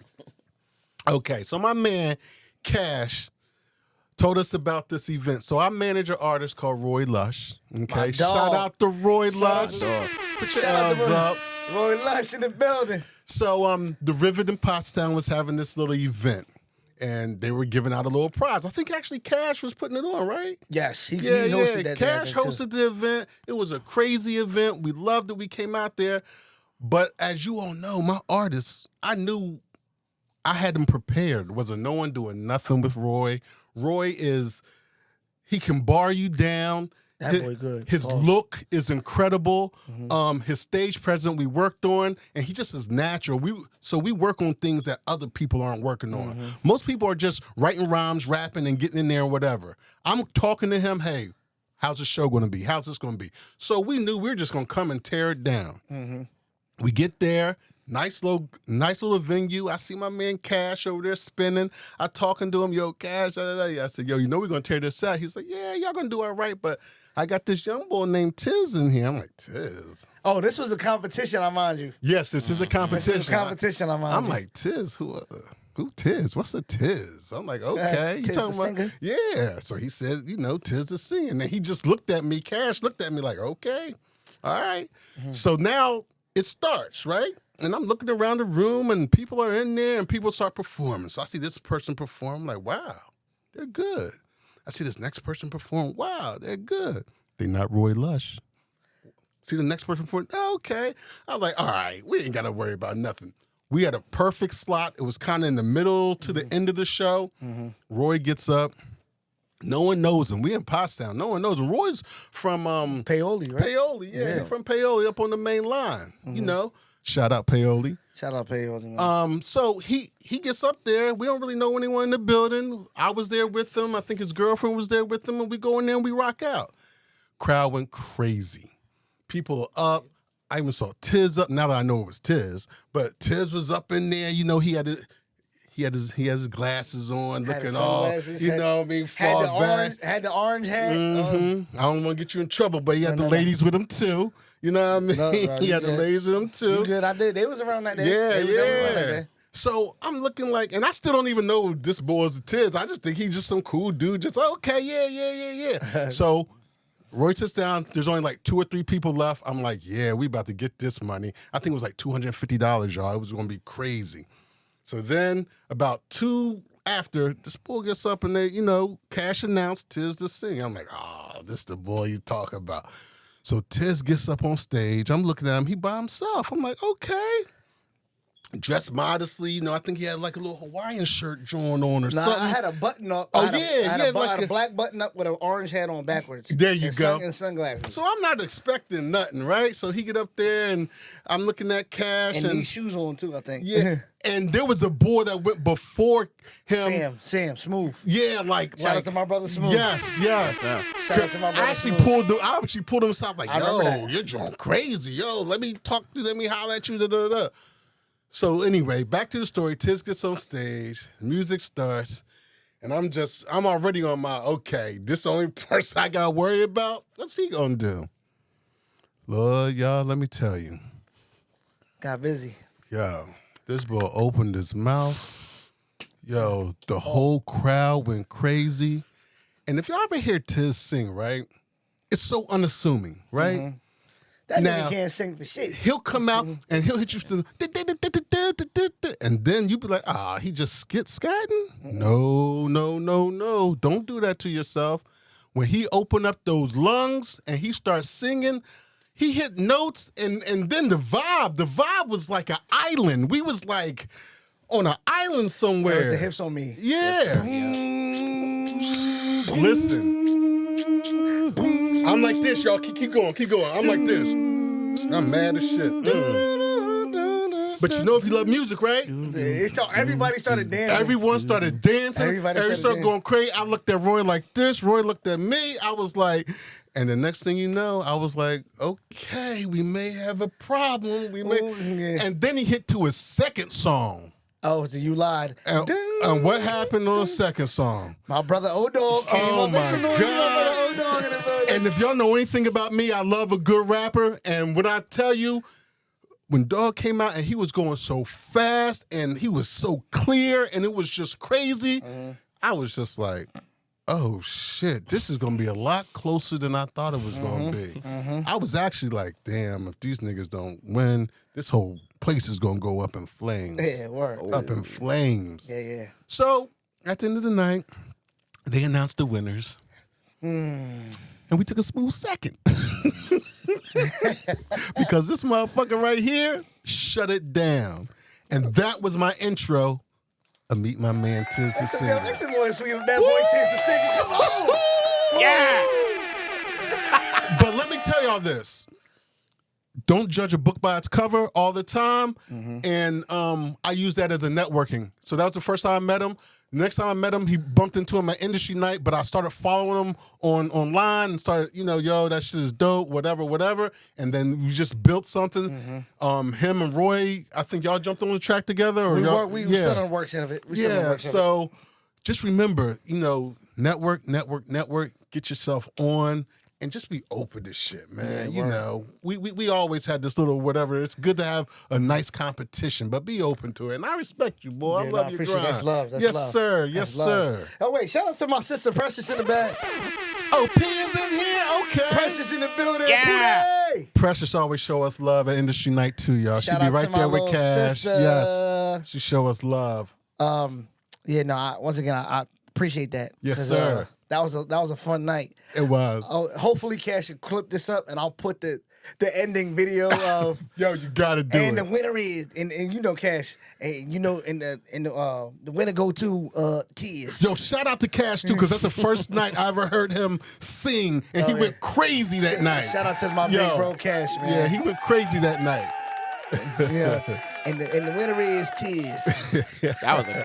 Okay, so my man Cash told us about this event. So I manage an artist called Roy Lush. Okay, My dog. shout out to Roy Lush. Put your Shout out L's to up. Roy Lush in the building. So the Rivet in Pottstown was having this little event. And they were giving out a little prize. I think actually Cash was putting it on, right? Yes, he hosted that. Cash hosted the event. It was a crazy event. We loved it. We came out there. But as you all know, my artists, I knew I had them prepared. Wasn't no one doing nothing with Roy. Roy he can bar you down. That boy good. His look is incredible. His stage presence we worked on, and he just is natural. We work on things that other people aren't working on. Most people are just writing rhymes, rapping, and getting in there and whatever. I'm talking to him, hey, how's the show going to be? How's this going to be? So we knew we were just going to come and tear it down. We get there. Nice little venue. I see my man Cash over there spinning. I talking to him, yo, Cash. I said, yo, you know we're going to tear this out. He's like, yeah, y'all going to do all right, but I got this young boy named Tiz in here. I'm like, Tiz? Oh, this was a competition, I mind you. Yes, this is a competition. This was a competition, I mind I'm you. like, Tiz? Who Tiz? What's a Tiz? I'm like, okay. You Tiz talking the about? singer? Yeah. So he said, Tiz the singer. And then he just looked at me. Cash looked at me like, okay, all right. So now it starts, right? And I'm looking around the room and people are in there and people start performing. So I see this person perform, like, wow, they're good. I see this next person perform, wow, they're good. They're not Roy Lush. See the next person perform, okay. I'm like, all right, we ain't got to worry about nothing. We had a perfect slot. It was kind of in the middle to the end of the show. Roy gets up. No one knows him. We in Pottstown. No one knows him. Roy's from Paoli, right? Paoli, yeah. He's from Paoli up on the main line. You know, shout out Paoli. Shout out Paoli. Man. So he gets up there. We don't really know anyone in the building. I was there with him. I think his girlfriend was there with him, and we go in there and we rock out. Crowd went crazy. People are up. I even saw Tiz up. Now that I know it was Tiz, but Tiz was up in there. You know, he had his glasses on, looking all, you know what I mean, far back. Had the orange hat. I don't want to get you in trouble, but he had the ladies with him too. You know what I mean? No, he had the ladies with him too. You good? I did. They was around that day. They was around that Yeah. day. So I'm looking like, and I still don't even know this boy's a Tiz. I just think he's just some cool dude. Just okay, yeah. So Roy sits down. There's only like 2 or 3 people left. I'm like, yeah, we about to get this money. I think it was like $250, y'all. It was going to be crazy. So then about 2 after, this boy gets up and they, Cash announced Tiz the singer. I'm like, oh, this the boy you talk about. So Tiz gets up on stage. I'm looking at him. He by himself. I'm like, okay. Dressed modestly, I think he had like a little Hawaiian shirt drawn on or something. I had a button up. Oh, I had like a black button up with an orange hat on backwards. There you go. And sunglasses. So I'm not expecting nothing, right? So he get up there and I'm looking at Cash. And these shoes on too, I think. Yeah. And there was a boy that went before him. Sam, Smooth. Yeah, Shout out to my brother Smooth. Yes. Shout out to my brother I Smooth. actually pulled him aside like, remember that. you're drunk crazy. Yo, let me holler at you. Da. So anyway, back to the story. Tiz gets on stage, music starts, and I'm already on my, okay, this the only person I got to worry about? What's he going to do? Lord, y'all, let me tell you. Got busy. Yo, This boy opened his mouth. Yo, the whole crowd went crazy. And if y'all ever hear Tiz sing, right? It's so unassuming, right? Mm-hmm. That Now, nigga can't sing for shit. He'll come out and he'll hit you to and then you be like, he just scatting? No. Don't do that to yourself. When he opened up those lungs and he starts singing, he hit notes and then the vibe was like an island. We was like on an island somewhere. That was the hips on me. Yeah. Listen. I'm like this, y'all. Keep going. I'm like this. I'm mad as shit. But you know if you love music, right? Everybody started dancing. Everyone started dancing. Everybody started going crazy. I looked at Roy like this. Roy looked at me. I was like, and the next thing you know, I was like, okay, we may have a problem. And then he hit to his second song. Oh, so you lied. And what happened on the second song? My brother O-Dog came Oh up. my God. O-Dog in the building. And if y'all know anything about me, I love a good rapper. And when I tell you, when Dog came out and he was going so fast and he was so clear and it was just crazy, I was just like, oh shit, this is gonna be a lot closer than I thought it was gonna be. I was actually like, damn, if these niggas don't win, this whole place is gonna go up in flames. Yeah, word. Up in flames. Yeah. So at the end of the night, they announced the winners. And we took a smooth second. Because this motherfucker right here shut it down. And that was my intro of Meet My Man Tiz the Singer. Make some more sweet. That boy Tiz the Singer. Come on. Yeah. But let me tell y'all this. Don't judge a book by its cover all the time. And I use that as a networking. So that was the first time I met him. Next time I met him, he bumped into him at industry night, but I started following him online and started, yo, that shit is dope, whatever. And then we just built something. Him and Roy, I think y'all jumped on the track together. Or We still on the works end of it. So just remember, network, get yourself on. And just be open to shit, man. We always had this little whatever. It's good to have a nice competition, but be open to it. And I respect you, boy. I love your grind. That's love. That's yes, love. sir. That's Yes, love. sir. Oh, wait. Shout out to my sister Precious in the back. Oh, P is in here? Okay. Precious in the building. Yeah. Hooray! Precious always show us love at industry night, too, y'all. She Shout be out right to my there with little Cash. sister. Yes. She show us love. Once again, I appreciate that. Yes, sir. That was a fun night. It was. Hopefully, Cash should clip this up, and I'll put the ending video of. Yo, you gotta do and it. the winner is, and Cash, and the winner go to Tiz. Yo, shout out to Cash too, because that's the first night I ever heard him sing, and he went crazy that night. Shout out to my big bro Cash, man. Yeah, he went crazy that night. Yeah, and the winner is Tiz.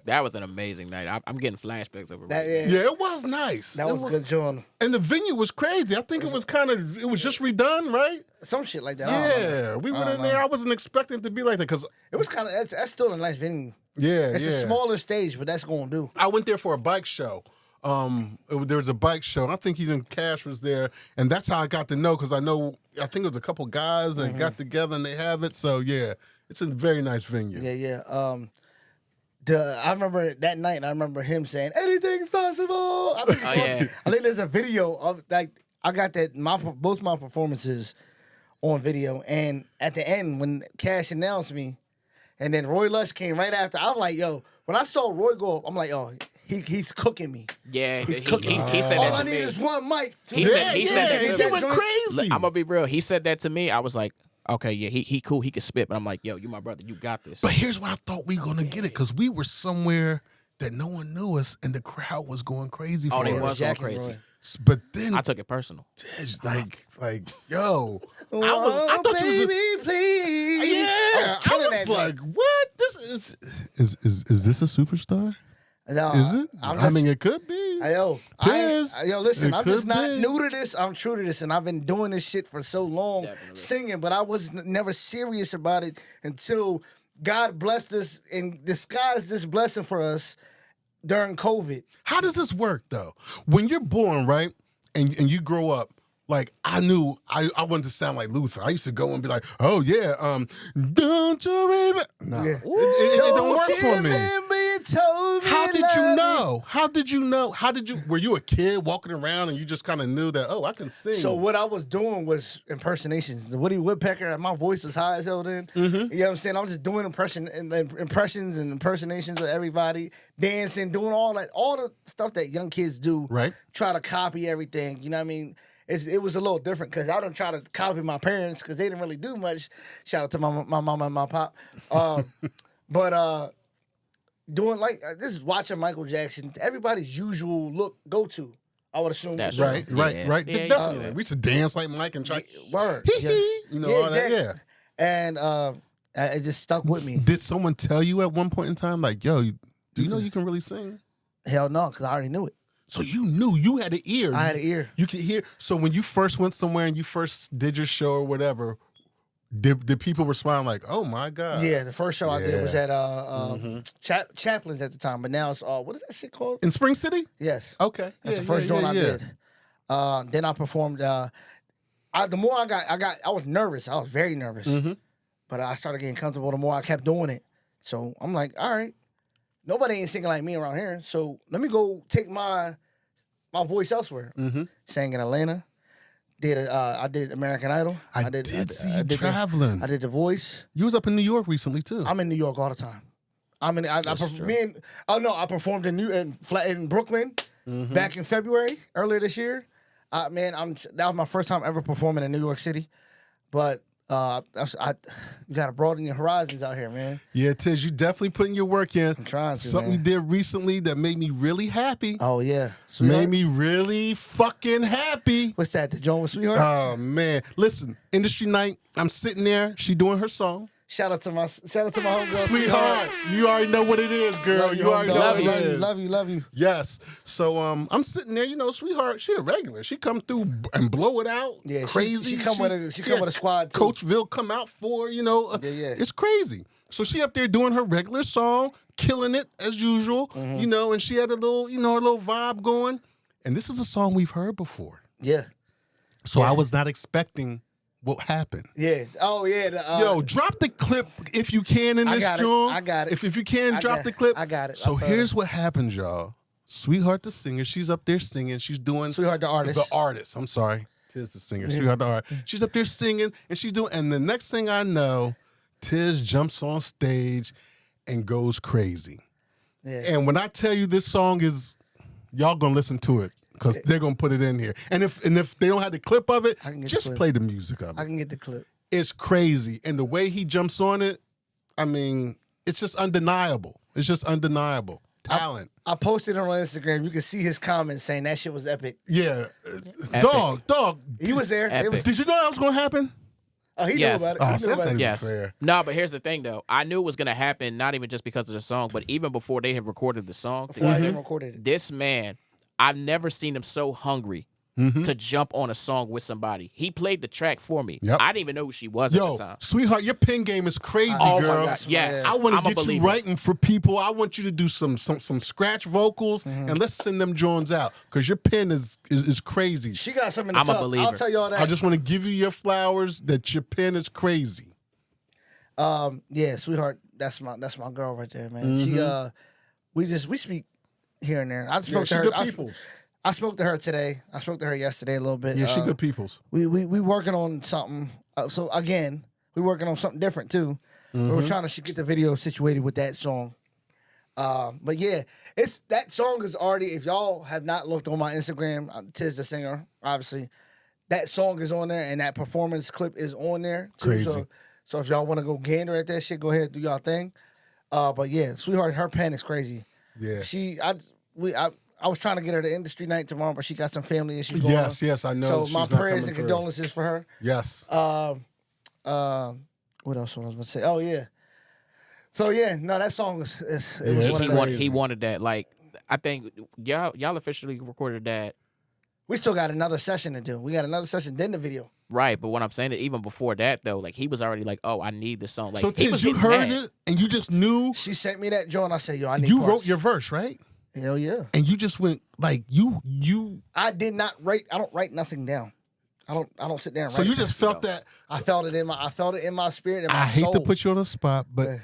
That was an amazing night. I'm getting flashbacks of it. That- Right Yeah, it was nice. That was good, John. And the venue was crazy. I think it was just redone, right? Some shit like that. I don't know. Yeah, we went in there. I wasn't expecting it to be like that because It was kind of that's still a nice venue. it's It's a smaller stage, but that's gonna do. I went there for a bike show. There was a bike show. I think even Cash was there, and that's how I got to know because I think it was a couple guys that got together and they have it. So yeah, it's a very nice venue. Yeah. I remember that night, and I remember him saying, "Anything's possible." I think there's a video of like I got both my performances on video, and at the end when Cash announced me, and then Roy Lush came right after. I was like, "Yo!" When I saw Roy go up, I'm like, "Oh, he's cooking me." Yeah, He's cooking. He said All that I to need me. is one mic. He said that to He me. went crazy. I'm gonna be real. He said that to me. I was like, okay, yeah, he cool. He can spit. But I'm like, yo, you my brother. You got this. But here's why I thought we were gonna get it because we were somewhere that no one knew us, and the crowd was going crazy. Oh, for they us. was going Jack and crazy. Roy. But then I took it personal. Tiz like, yo, I Oh, thought you was. baby, please. Yeah, I killing was that like, what? This is this a superstar? No, Is it? I'm I just- mean, it could be. Listen, It I'm just could not be. new to this. I'm true to this, and I've been doing this shit for so long, Definitely. singing, but I was never serious about it until God blessed us and disguised this blessing for us during COVID. How does this work though? When you're born, right, and you grow up, like I knew I wanted to sound like Luther. I used to go and be like, oh yeah, don't you remember? No, Yeah. it don't work for me. Remember you told me How did you love know? How did you know? Were you a kid walking around and you just kind of knew that, oh, I can sing? So what I was doing was impersonations. The Woody Woodpecker, my voice was high as hell then. You know what I'm saying? I was just doing impressions and impersonations of everybody, dancing, doing all the stuff that young kids do. Right. Try to copy everything. You know what I mean? It was a little different because I don't try to copy my parents because they didn't really do much. Shout out to my mama and my pop. But doing this is watching Michael Jackson. Everybody's usual go to. I would assume. That's right. Yeah, Definitely. We used to dance like Mike and try. Word. You know, Yeah, all exactly. that. Yeah. And it just stuck with me. Did someone tell you at one point in time, like, yo, do you know you can really sing? Hell no, because I already knew it. So you knew, you had an ear. I had an ear. You could hear. So when you first went somewhere and you first did your show or whatever, did people respond like, oh my God? Yeah, the first show I did was Yeah. at Chaplin's at the time, but now it's what is that shit called? In Spring City? Yes. Okay. That's the first joint I did. Then I performed. The more I was nervous. I was very nervous. But I started getting comfortable the more I kept doing it. So I'm like, all right, nobody ain't singing like me around here. So let me go take my voice elsewhere. Sang in Atlanta. I did American Idol. I did see you traveling. I did The Voice. You was up in New York recently too. I'm in New York all the time. I performed in Brooklyn back in February, earlier this year. That was my first time ever performing in New York City. But you gotta broaden your horizons out here, man. Yeah, Tiz, you definitely putting your work in. I'm trying to. Something man. you did recently that made me really happy. Oh yeah, Made Sweetheart? me really fucking happy. What's that? The joint with Sweetheart? Oh man, listen, industry night. I'm sitting there. She doing her song. Shout out to my homegirl, Sweetheart, you already know what it is, girl. Love You already know what it is. love you. Yes. So I'm sitting there, Sweetheart, she a regular. She come through and blow it out. Yeah, crazy. She come with a squad too. Coachville come out for, Yeah. It's crazy. So she up there doing her regular song, killing it as usual, and she had a little, her little vibe going. And this is a song we've heard before. Yeah. So I was not expecting what happened. Yeah. Oh yeah. Yo, drop the clip if you can in this joint. I got it. If you can, drop the clip. I got it. So here's what happens, y'all. Sweetheart the singer, she's up there singing. She's doing Sweetheart the artist. The artist. I'm sorry. Tiz the singer. Sweetheart the artist. She's up there singing and she's doing. And the next thing I know, Tiz jumps on stage and goes crazy. Yeah. And when I tell you this song is, y'all gonna listen to it. Because they're gonna put it in here, and if they don't have the clip of it, just play the music of it. I can get the clip. It's crazy, and the way he jumps on it, I mean, it's just undeniable. It's just undeniable talent. I posted it on Instagram. You can see his comments saying that shit was epic. Yeah, Epic. dog. He was there. Epic. Did you know that was gonna happen? Oh, he Yes. knew about it. Oh, He so knew that's about not it. even fair. No, but here's the thing, though. I knew it was going to happen, not even just because of the song, but even before they had recorded the song Before I together, even recorded it. this man, I've never seen him so hungry to jump on a song with somebody. He played the track for me. Yep. I didn't even know who she was at Yo, the time. Sweetheart, your pen game is crazy, Oh, girl. my God. Yes. I want I'm to a get you believer. writing for people. I want you to do some scratch vocals, and let's send them joints out because your pen is crazy. She got something to I'm a tell. believer. I'll tell y'all that. I just want to give you your flowers that your pen is crazy. Yeah, Sweetheart, that's my girl right there, man. She we speak here and there. I spoke to her. good people. I spoke to her today. I spoke to her yesterday a little bit. Yeah, she good peoples. We working on something. So again, we working on something different too. We're trying to get the video situated with that song. But yeah, that song is already. If y'all have not looked on my Instagram, Tiz the singer, obviously, that song is on there and that performance clip is on there too. Crazy. So if y'all want to go gander at that shit, go ahead and do y'all thing. But yeah, Sweetheart, her pen is crazy. Yeah. I was trying to get her to industry night tomorrow, but she got some family issues going on. Yes, I know. So she's my not prayers coming and through. condolences for her. Yes. What else was I about to say? Oh yeah. So yeah, no, that song is He wanted that. Like, I think y'all officially recorded that. We still got another session to do. We got another session, then the video. Right, but what I'm saying is even before that, though, like, he was already like, oh, I need this song. Like, So, he was Tiz, you getting heard mad. it and you just knew. She sent me that joint. I said, yo, I need You parts. wrote your verse, right? Hell yeah. And you just went like you. I did not write. I don't write nothing down. I don't sit there and So write. you just felt that. I felt it in my spirit and my I hate soul. to put you on the spot, but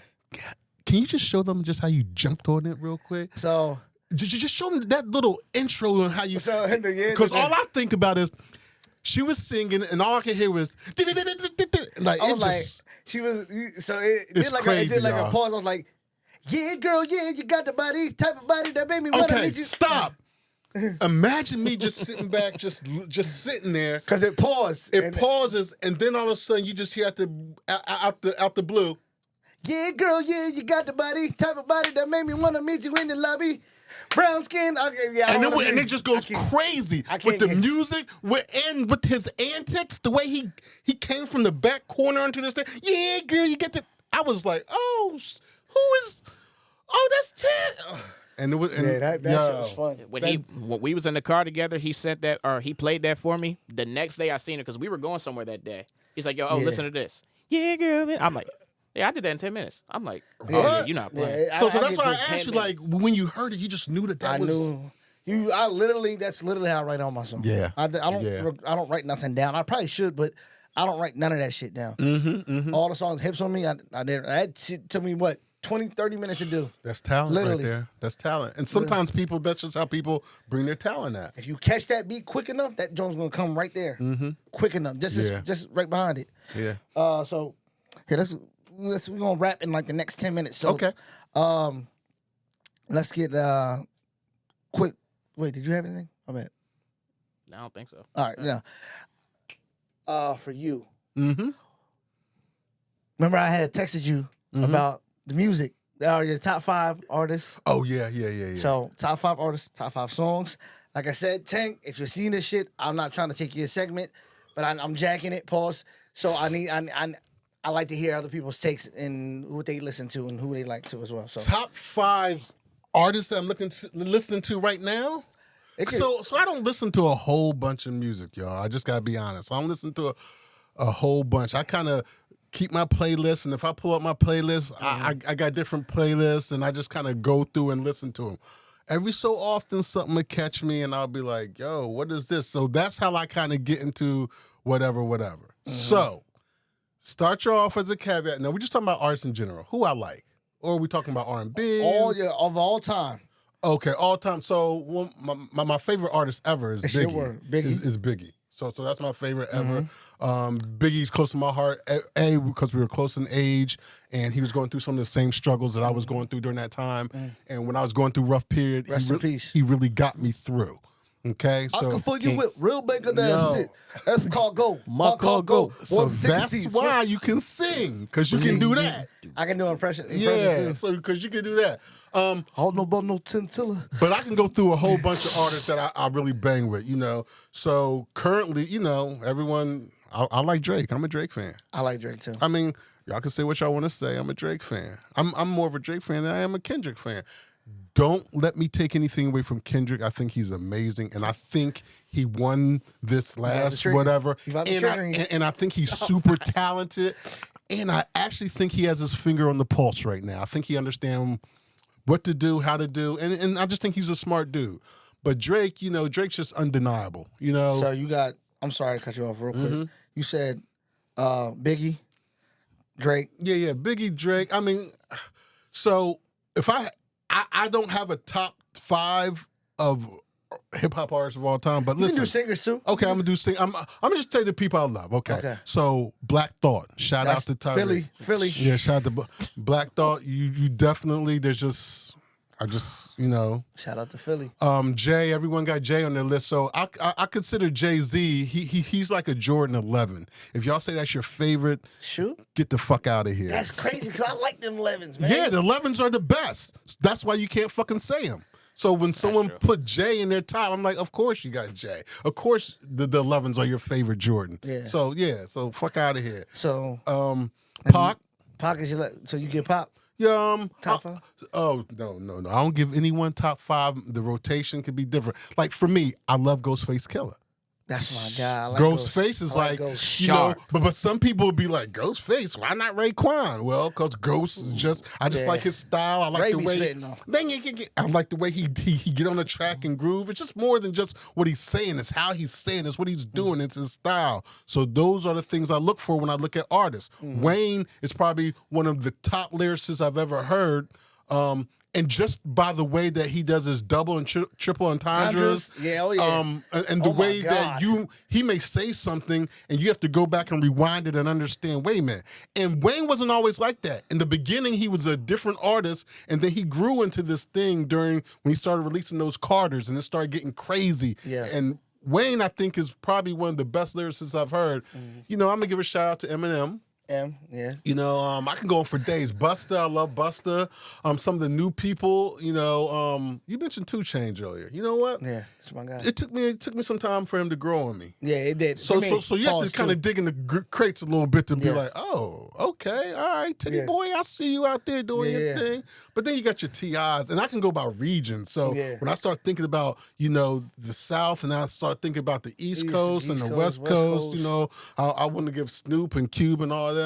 can you just show them just how you jumped on it real quick? So Just show them that little intro on how you. So, yeah, Because all I think about is she was singing and all I could hear was like I it was like, just. she was. So it It's did like crazy, it did like y'all. a pause. I was like, yeah, girl, yeah, you got the body, type of body that made me want to Okay, meet you. stop. Imagine me just sitting back, just sitting there. Because it paused. It and- pauses, and then all of a sudden you just hear out the blue. Yeah, girl, yeah, you got the body, type of body that made me want to meet you in the lobby. Brown skin, And it just goes crazy I can't with the get- music and with his antics, the way he came from the back corner into this thing. Yeah, girl, you get the. I was like, oh, that's Ted. And it was, and, Yeah, that shit was fun. When we was in the car together, he sent that or he played that for me. The next day I seen it because we were going somewhere that day. He's like, yo, listen to this. Yeah, girl. Man. I'm like, yeah, I did that in 10 minutes. I'm like, oh, yeah, you're not playing. Yeah, So I that's get why to I asked you, 10 like, when you heard it, you just knew that I was. knew you. That's literally how I write all my songs. Yeah. I don't. Yeah. I don't write nothing down. I probably should, but I don't write none of that shit down. All the songs, hips on me. I did. That shit took me what 20, 30 minutes to do. That's talent Literally. right there. That's talent. And sometimes people, that's just how people bring their talent at. If you catch that beat quick enough, that joint's gonna come right there. Quick enough, just right behind it. Yeah. So here, we're gonna wrap in like the next 10 minutes. So Okay. let's get quick. Wait, did you have anything? I mean, I don't think so. all right, yeah. For you, Mm-hmm. remember I had texted you about the music. Your top 5 artists. Oh, yeah. So top 5 artists, top 5 songs. Like I said, Tank, if you're seeing this shit, I'm not trying to take your segment, but I'm jacking it. Pause. So I like to hear other people's takes and what they listen to and who they like to as well. So Top 5 artists that I'm listening to right now. So I don't listen to a whole bunch of music, y'all. I just gotta be honest. I don't listen to a whole bunch. I kind of keep my playlist, and if I pull up my playlist, I got different playlists, and I just kind of go through and listen to them. Every so often, something will catch me, and I'll be like, "Yo, what is this?" So that's how I kind of get into whatever. So start you off as a caveat. Now we're just talking about artists in general. Who I like, or are we talking about R&B? of all time. Okay, all time. So my favorite artist ever is It's your Biggie. word, Biggie. Is Biggie. So that's my favorite ever. Biggie's close to my heart. Because we were close in age, and he was going through some of the same struggles that I was going through during that time. And when I was going through rough period, Rest in peace. he really got me through. Okay, I so can fuck you with real bacon Yo. ass shit. That's called go. My call go. so that's why you can sing, because you can do that. I can do impression Yeah, too. so because you can do that. I don't know about no chinchilla. But I can go through a whole bunch of artists that I really bang with, So currently, everyone, I like Drake. I'm a Drake fan. I like Drake too. I mean, y'all can say what y'all want to say. I'm a Drake fan. I'm more of a Drake fan than I am a Kendrick fan. Don't let me take anything away from Kendrick. I think he's amazing, and I think he won this last trigger. whatever. He about to trigger you. And I think he's super talented, and I actually think he has his finger on the pulse right now. I think he understands what to do, how to do, and I just think he's a smart dude. But Drake, Drake's just undeniable. So you got. I'm sorry to cut you off real quick. You said Biggie, Drake. Yeah, Biggie, Drake. I mean, so if I don't have a top 5 of hip hop artists of all time, but You listen. can do singers too. Okay, I'm gonna do sing. I'm gonna just tell you the people I love. Okay. So Black Thought. Shout out to Tyree. Philly. Yeah, shout out to Black Thought. You definitely. Shout out to Philly. Jay. Everyone got Jay on their list. So I consider Jay-Z. He's like a Jordan 11. If y'all say that's your favorite, Shoot. get the fuck out of here. That's crazy because I like them 11s, man. Yeah, the 11s are the best. That's why you can't fucking say them. So when someone put Jay in their top, I'm like, of course you got Jay. Of course the 11s are your favorite Jordan. Yeah. So fuck out of here. So Pac. Pac is so you get Pop. No. Top 5? I don't give anyone top 5. The rotation could be different. Like for me, I love Ghostface Killer. That's my guy. I like Ghostface is I like, Ghost. you know, Sharp. but some people would be like, Ghostface, why not Raekwon? Well, because Ghost is just, I just Yeah. like his style. I like Ray the be way, spitting, though. I like the way he get on the track and groove. It's just more than just what he's saying. It's how he's saying. It's what he's doing. It's his style. So those are the things I look for when I look at artists. Wayne is probably one of the top lyricists I've ever heard. And just by the way that he does his double and triple entendres, Yeah, oh yeah. and the Oh my way that God. he may say something and you have to go back and rewind it and understand, wait a minute. And Wayne wasn't always like that. In the beginning, he was a different artist, and then he grew into this thing during when he started releasing those Carters, and it started getting crazy. Yeah. And Wayne, I think, is probably one of the best lyricists I've heard. You know, I'm gonna give a shout out to Eminem. Yeah. You know, I can go on for days. Busta, I love Busta. Some of the new people, you know, you mentioned 2 Chainz earlier. You know what? Yeah, that's my guy. It took me some time for him to grow on me. Yeah, it did. So For me, you have to pause, kind too. of dig in the crates a little bit to be Yeah. like, oh, okay, all right, Teddy Yeah. boy, I see you out there doing your Yeah. thing. But then you got your TIs, and I can go by region. So Yeah. when I start thinking about, you know, the South, and I start thinking about the East Coast and East the Coast, West West Coast, Coast. you know, I want to give Snoop and Cube and all of them.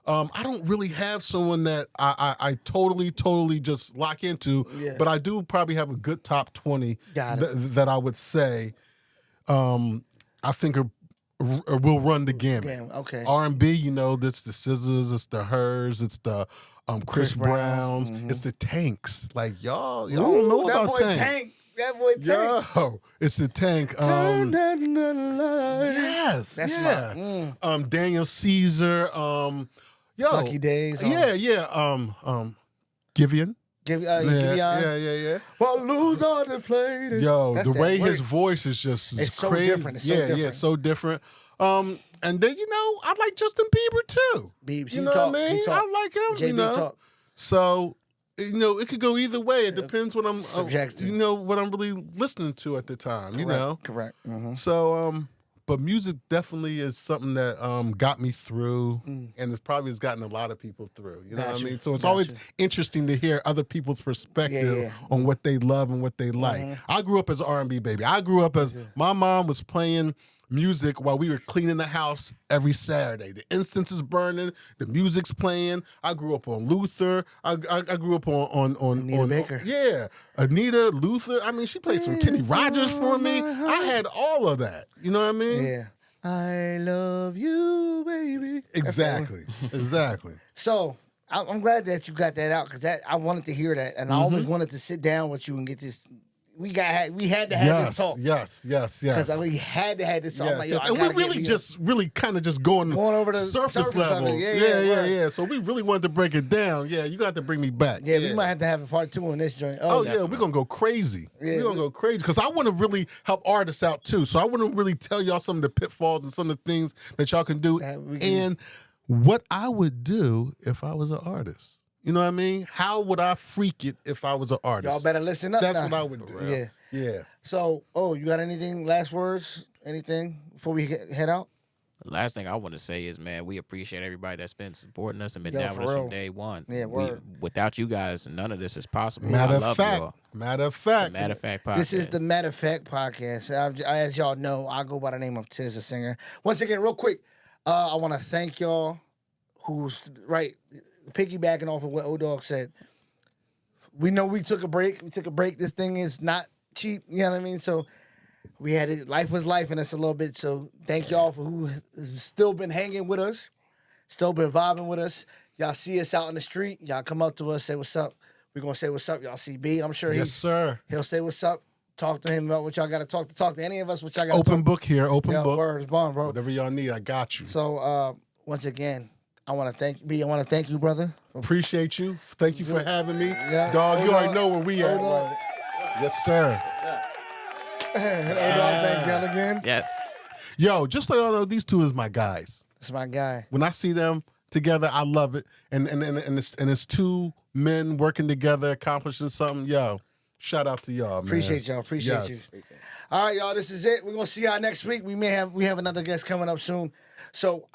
I don't really have someone that I totally just lock into, Yeah. but I do probably have a good top 20 Got it. that I would say I think will run the gamut. Damn, okay. R&B, you know, that's the Scissors, it's the Hers, it's the Chris Brown. Browns, it's the Tanks. Like y'all don't know that about boy Tank. That boy Tank. Yo, it's the Tank. Turn that light. Yes, That's yeah. my Daniel Caesar. Yo, Lucky Days. yeah. Giveon. Give Yeah. Well, lose all the flavor. Yo, That's the that way word. his voice is just It's so crazy. different. It's so yeah, different. so different. And then you know, I like Justin Bieber too. Biebs, You he know talk, what I he mean? talk. I like him. JB you know, talk. so you know, it could go either way. It depends what I'm Subjective. you know, what I'm really listening to at the time. You know, Correct. Mm-hmm. so but music definitely is something that got me through, and it probably has gotten a lot of people through. You know what I Gotcha. mean? So it's Gotcha. always interesting to hear other people's perspective Yeah. on what they love and what they like. I grew up as an R&B baby. I grew up as my mom was playing music while we were cleaning the house every Saturday. The incense is burning, the music's playing. I grew up on Luther. I grew up on Anita Baker. yeah, Anita, Luther. I mean, she played some Kenny Rogers for me. I had all of that. You know what I mean? Yeah. I love you, baby. Exactly. Exactly. So I'm glad that you got that out because I wanted to hear that, and I always wanted to sit down with you and get this. We had to have this talk Yes. because we had to have this talk. I'm like, yo, I And we gotta really get just really kind of just going over the surface surface of level. it. Yeah. So we really wanted to break it down. Yeah, you got to bring me back. Yeah, we might have to have a part 2 on this joint. Oh yeah, we're gonna go crazy. Yeah, we're gonna go crazy because I want to really help artists out too. So I want to really tell y'all some of the pitfalls and some of the things that y'all can do, That we can- and what I would do if I was an artist. You know what I mean? How would I freak it if I was an artist? Y'all better listen up. That's now. what I would do. Yeah. Yeah. So, you got anything? Last words? Anything before we head out? The last thing I want to say is, man, we appreciate everybody that's been supporting us and been Yo, down for with us real. from day one. Yeah, word. Without you guys, none of this is possible. Matter I of love fact. you all. Matter of fact. Matter of fact, podcast. This is the Matter of Fact podcast. As y'all know, I go by the name of Tiz the Singer. Once again, real quick, I want to thank y'all who's piggybacking off of what O-Dog said. We know we took a break. This thing is not cheap. You know what I mean? So we had it. Life was life in us a little bit. So thank y'all for who has still been hanging with us, still been vibing with us. Y'all see us out in the street. Y'all come up to us, say what's up. We're going to say what's up. Y'all see B. I'm sure Yes, sir. he'll say what's up. Talk to him about what y'all got to talk to any of us, what y'all got to Open talk. book here. Open Yeah, book. words, bomb, bro. Whatever y'all need, I got you. So once again, I want to thank B. I want to thank you, brother. Appreciate you. Thank you for having me. Yeah. Dog, you Hold already on. know where we at. Hold on. right? Yes, sir. Thank y'all again. Yes. Yo, just so y'all know, these two is my guys. That's my guy. When I see them together, I love it. And it's two men working together, accomplishing something. Yo, shout out to y'all, man. Appreciate y'all. Appreciate Yes. you. All right, y'all. This is it. We're gonna see y'all next week. We have another guest coming up soon. So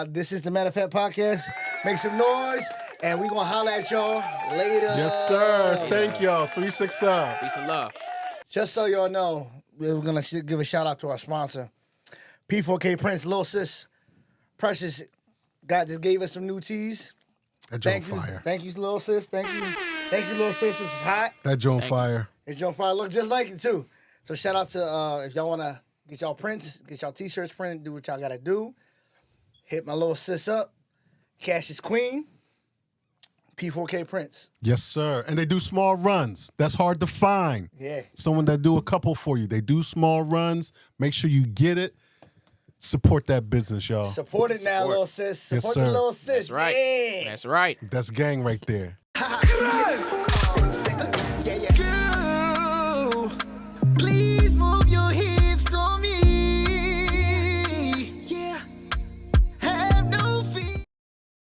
this is the Matter of Fact podcast. Make some noise, and we're gonna holler at y'all later. Yes, sir. Thank y'all. 360. Peace and love. Just so y'all know, we're gonna give a shout out to our sponsor. P4K Prince, Lil Sis, Precious, just gave us some new teas. That joint fire. Thank you, Lil Sis. Thank you, Lil Sis. This is hot. That joint fire. It's joint fire. Look just like it too. So shout out to if y'all wanna get y'all prints, get y'all t-shirts printed, do what y'all gotta do. Hit my Lil Sis up. Cash is Queen. P4K Prince. Yes, sir. And they do small runs. That's hard to find. Yeah. Someone that do a couple for you. They do small runs. Make sure you get it. Support that business, y'all. Support it now, Lil Sis. Yes, Support sir. the Lil Sis. That's right. Yeah. That's right. That's gang right there.